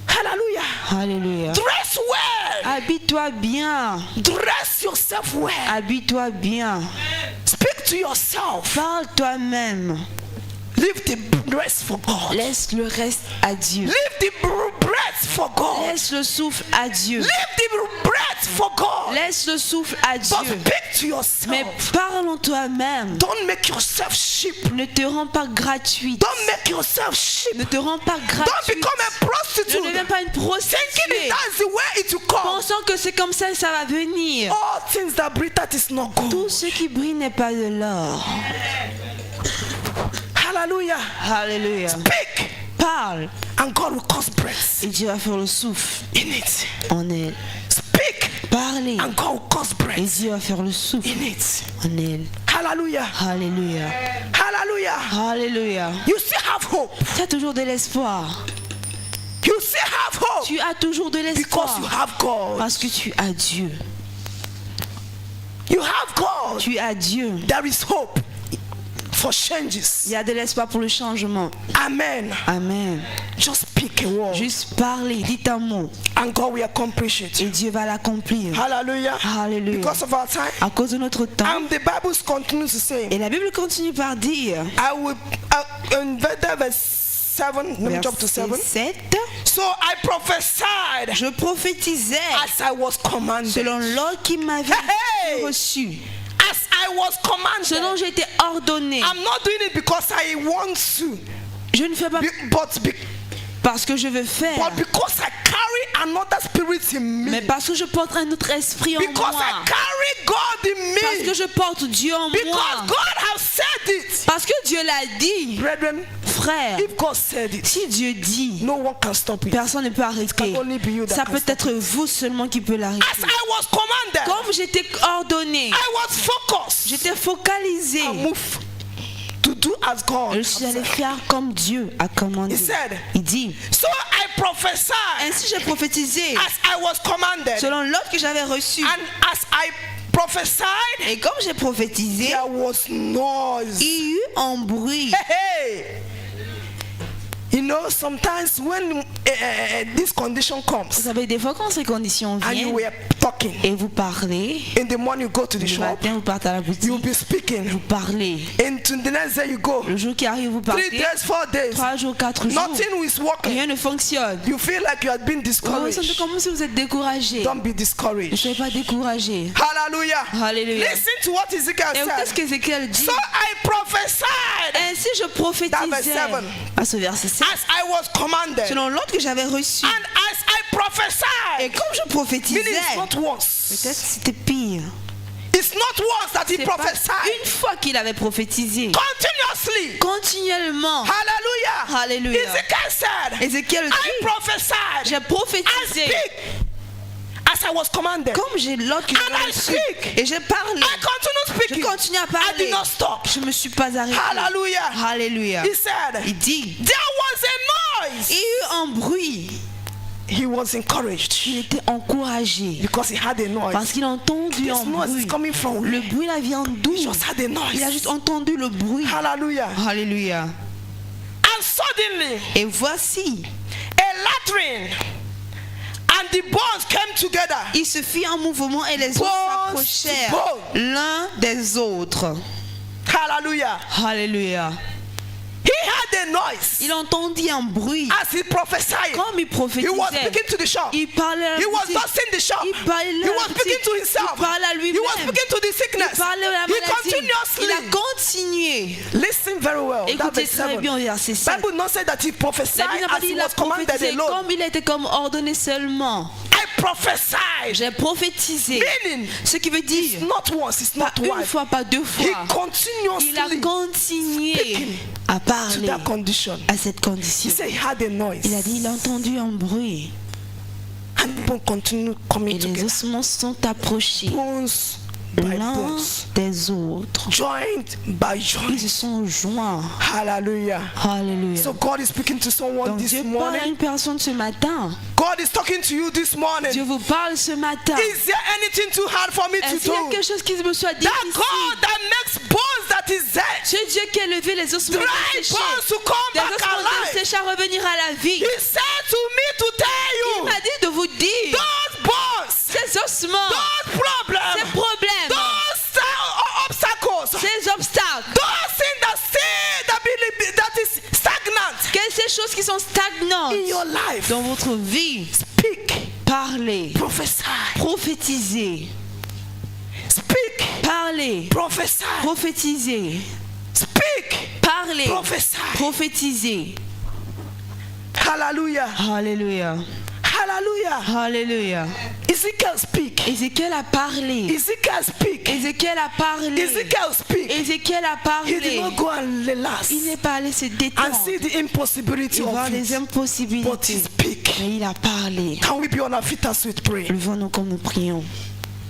Hallelujah. Alléluia. Dress well. Habille-toi bien. Dress yourself well. Habille-toi bien. Speak to yourself. Parle toi-même. Leave the dress for God. Laisse le reste à Dieu. Leave the breath for God. Laisse le souffle à Dieu. Leave the breath for God. Laisse le souffle à But Dieu. speak to yourself. Mais parle en toi-même. Don't make yourself sheep. Ne te rends pas gratuite. Don't make yourself sheep. Ne te rends pas Don't gratuite. become a Ne prostitute. deviens pas une Thinking prostituée. that's the way it will come. Pensant que c'est comme ça que ça va venir. All things that breathe, that is not Tout good. ce qui brille n'est pas de l'or. Hallelujah. Alléluia. Speak. Parle. And God will cause breath Et Dieu va faire le souffle in it. en elle. Speak. Parlez. And God will cause Et breath Dieu va faire le souffle in it. en elle. Hallelujah. Alléluia. Hallelujah. Alléluia. You still have hope. Tu as toujours de l'espoir. You still have hope. Tu as toujours de Because l'espoir. you have God. Parce que tu as Dieu. You have God. Tu as Dieu. There is hope for changes. Il y a de l'espoir pour le changement. Amen. Amen. Just speak a word. Juste parler, dites un mot. And God will accomplish it. Et Dieu va l'accomplir. Hallelujah. Alléluia. Because of our time. À cause de notre temps. And the Bible continues to say, Et la Bible continue par dire, I will, in verse 7, let me jump to 7. verset 7, So I prophesied je prophétisais as I was commanded. selon l'ordre qui m'avait Hey, hey. reçu. As I I was commanded. Ce dont j'ai été ordonné. I'm not doing it because I want to, Je ne fais pas parce que je veux faire, but because I carry another spirit in me. mais parce que je porte un autre esprit en Because moi. I carry God in Parce que me. je porte Dieu en Because moi. God has said it. Parce que Dieu l'a dit. Brethren, Frère, if God said it, si Dieu dit, no one can stop it. personne ne peut arrêter. can only be you that Ça can peut stop être vous seulement qui peut l'arrêter. As I was commanded, Comme j'étais ordonné, I was focused. j'étais focalisé. I move to do as God. Je suis allé faire comme Dieu a commandé. He said, Il dit, so I prophesied ainsi j'ai prophétisé as I was commanded. selon l'ordre que j'avais reçu. And as I prophesied, Et comme j'ai prophétisé, there was noise. il y eut un bruit. Hey. You know, sometimes when this condition Vous comes savez, des fois quand ces conditions and you viennent were talking, et vous parlez, in the morning you go to the le shop, matin vous partez à la boutique, you'll be speaking, vous parlez. and to the next day you go, Le jour qui arrive, vous 3 partez. days, 4 days, 3 jours, 4 jours, nothing is working. rien ne fonctionne. You feel like you have been Vous vous sentez discouraged. comme si vous êtes découragé. Don't be Ne discouraged. soyez pas découragé. Hallelujah. Alléluia. Listen to what Ezekiel Et écoutez ce said. qu'Ézéchiel dit. So I prophesied Ainsi je That verse prophétisais. 7. À ce verset 7. as I was commanded. Selon l'ordre que j'avais reçu. And as I Et prophesied, comme je prophétisais, meaning it's not peut-être once. c'était pire. It's not once that he C'est pas prophesied. une fois qu'il avait prophétisé. Continuously. Continuellement. Hallelujah. Alléluia. Ezekiel said, Ézéchiel I dit, prophesied. j'ai I prophétisé. speak as I was commanded. Comme j'ai l'ordre que And j'avais I reçu. speak. Et j'ai parlé. I continue Je speaking. continue à I parler. did not stop. Je ne me suis pas arrêté. Hallelujah. Alléluia. He said, Il dit, there was a noise. il y eut un bruit. He was encouraged Il était encouragé. because he had a noise. Parce qu'il a entendu un This noise is bruit. coming from Le where? bruit là vient d'où? He just had a Il a noise. juste entendu le bruit. Hallelujah. Alléluia. And suddenly, Et voici, a latrine and the bones came together. il se fit un mouvement et les os Bones s'approchèrent to bone. l'un des autres. Hallelujah. Alléluia. He had a noise Il entendit un bruit. as he prophesied. Comme il He was prophétisait, speaking to the shop. il parlait à la He was boutique. dusting the shop. Il parlait He à la was speaking boutique. to himself. Il parlait à He was lui-même. speaking to the Il sickness. parlait à la He maladie. continuously. Il a continué. Listen very well. That Écoutez verse très 7. bien au verset 7. Bible not say that he prophesied La Bible n'a pas as dit he qu'il a was commanded prophétisé alone. comme il était comme ordonné seulement. I prophesied. J'ai prophétisé. Meaning, Ce qui veut dire, not once, it's pas not une twice. fois, pas deux He fois. Il a continuously continué speaking à to parler that condition. à cette He condition. said he had a noise. Il a dit, il a entendu un bruit. And bones continue Et coming les together. ossements sont approchés Bones by l'un bones. des autres. Joint by Ils joint. se sont joints. Hallelujah. Alléluia. So God is speaking to someone Donc this Dieu parle à morning. une personne ce matin. God is talking to you this Dieu morning. vous parle ce matin. Is there anything too hard for me to Est-ce qu'il y a do? quelque chose qui me soit That difficile? God that makes bones that is dead, Ce Dieu qui a levé les ossements dry desséchés, bones to come des back ossements alive. desséchés à revenir à la vie. He said to me to Il tell you, m'a dit de vous dire, those bones, ces ossements, those ces problems, problèmes, those obstacles, ces obstacles, those things that is stagnant ces choses qui sont stagnantes in your life, dans votre vie, speak, parlez, prophesy, prophétisez, speak, parlez, prophesy, prophétisez, speak, parlez, prophesy. prophétisez. Hallelujah. Alléluia, Hallelujah. alléluia. Ezekiel speak. Ézéchiel a parlé. Ezekiel speak. Ézéchiel a parlé. Ezekiel speak. Ézéchiel a He did parlé. not go and relax Il n'est pas allé se and détendre see the impossibility et voir of les it, but he impossibilités. speak. Mais il a parlé. Can we be on our feet as we pray? Levons-nous comme nous prions.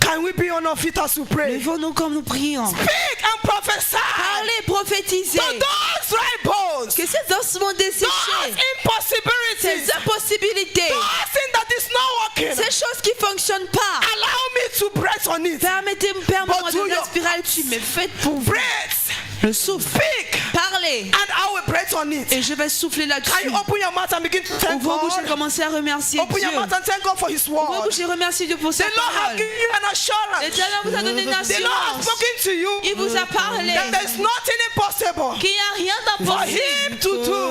Can we be on our feet as we pray? Levons-nous comme nous prions. Speak and prophesy Parlez, prophétisez. to those dry bones, Que ces ossements those desséchés, impossibilities, ces impossibilités, those things that is not working. ces choses qui ne fonctionnent pas, Allow me to breathe on it. permettez-moi But do de your respirer dessus, mais faites pour vous. Breathe. Le souffle. Speak. Parlez. And I will breathe on it. Et je vais souffler Can là-dessus. you open your mouth and begin to thank Ouvrez vos bouches et God? commencez à remercier Open Dieu. your mouth and thank God for His Ouvrez vos word. bouches et remerciez Dieu pour sa The Lord has parole. given you an assurance. L'Éternel vous a donné une The Lord has assurance. spoken to you Il vous a parlé that there is nothing impossible qu'il n'y a rien for Him d'impossible to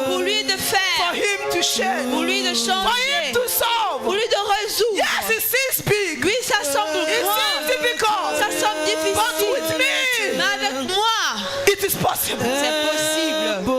pour do, lui de for faire, Him to share, pour lui de for Him changer, to solve. pour lui de résoudre. Yes, it seems big. Oui, ça semble It grand, seems difficult. ça semble But with difficile. me, Mais It is possible. C'est possible.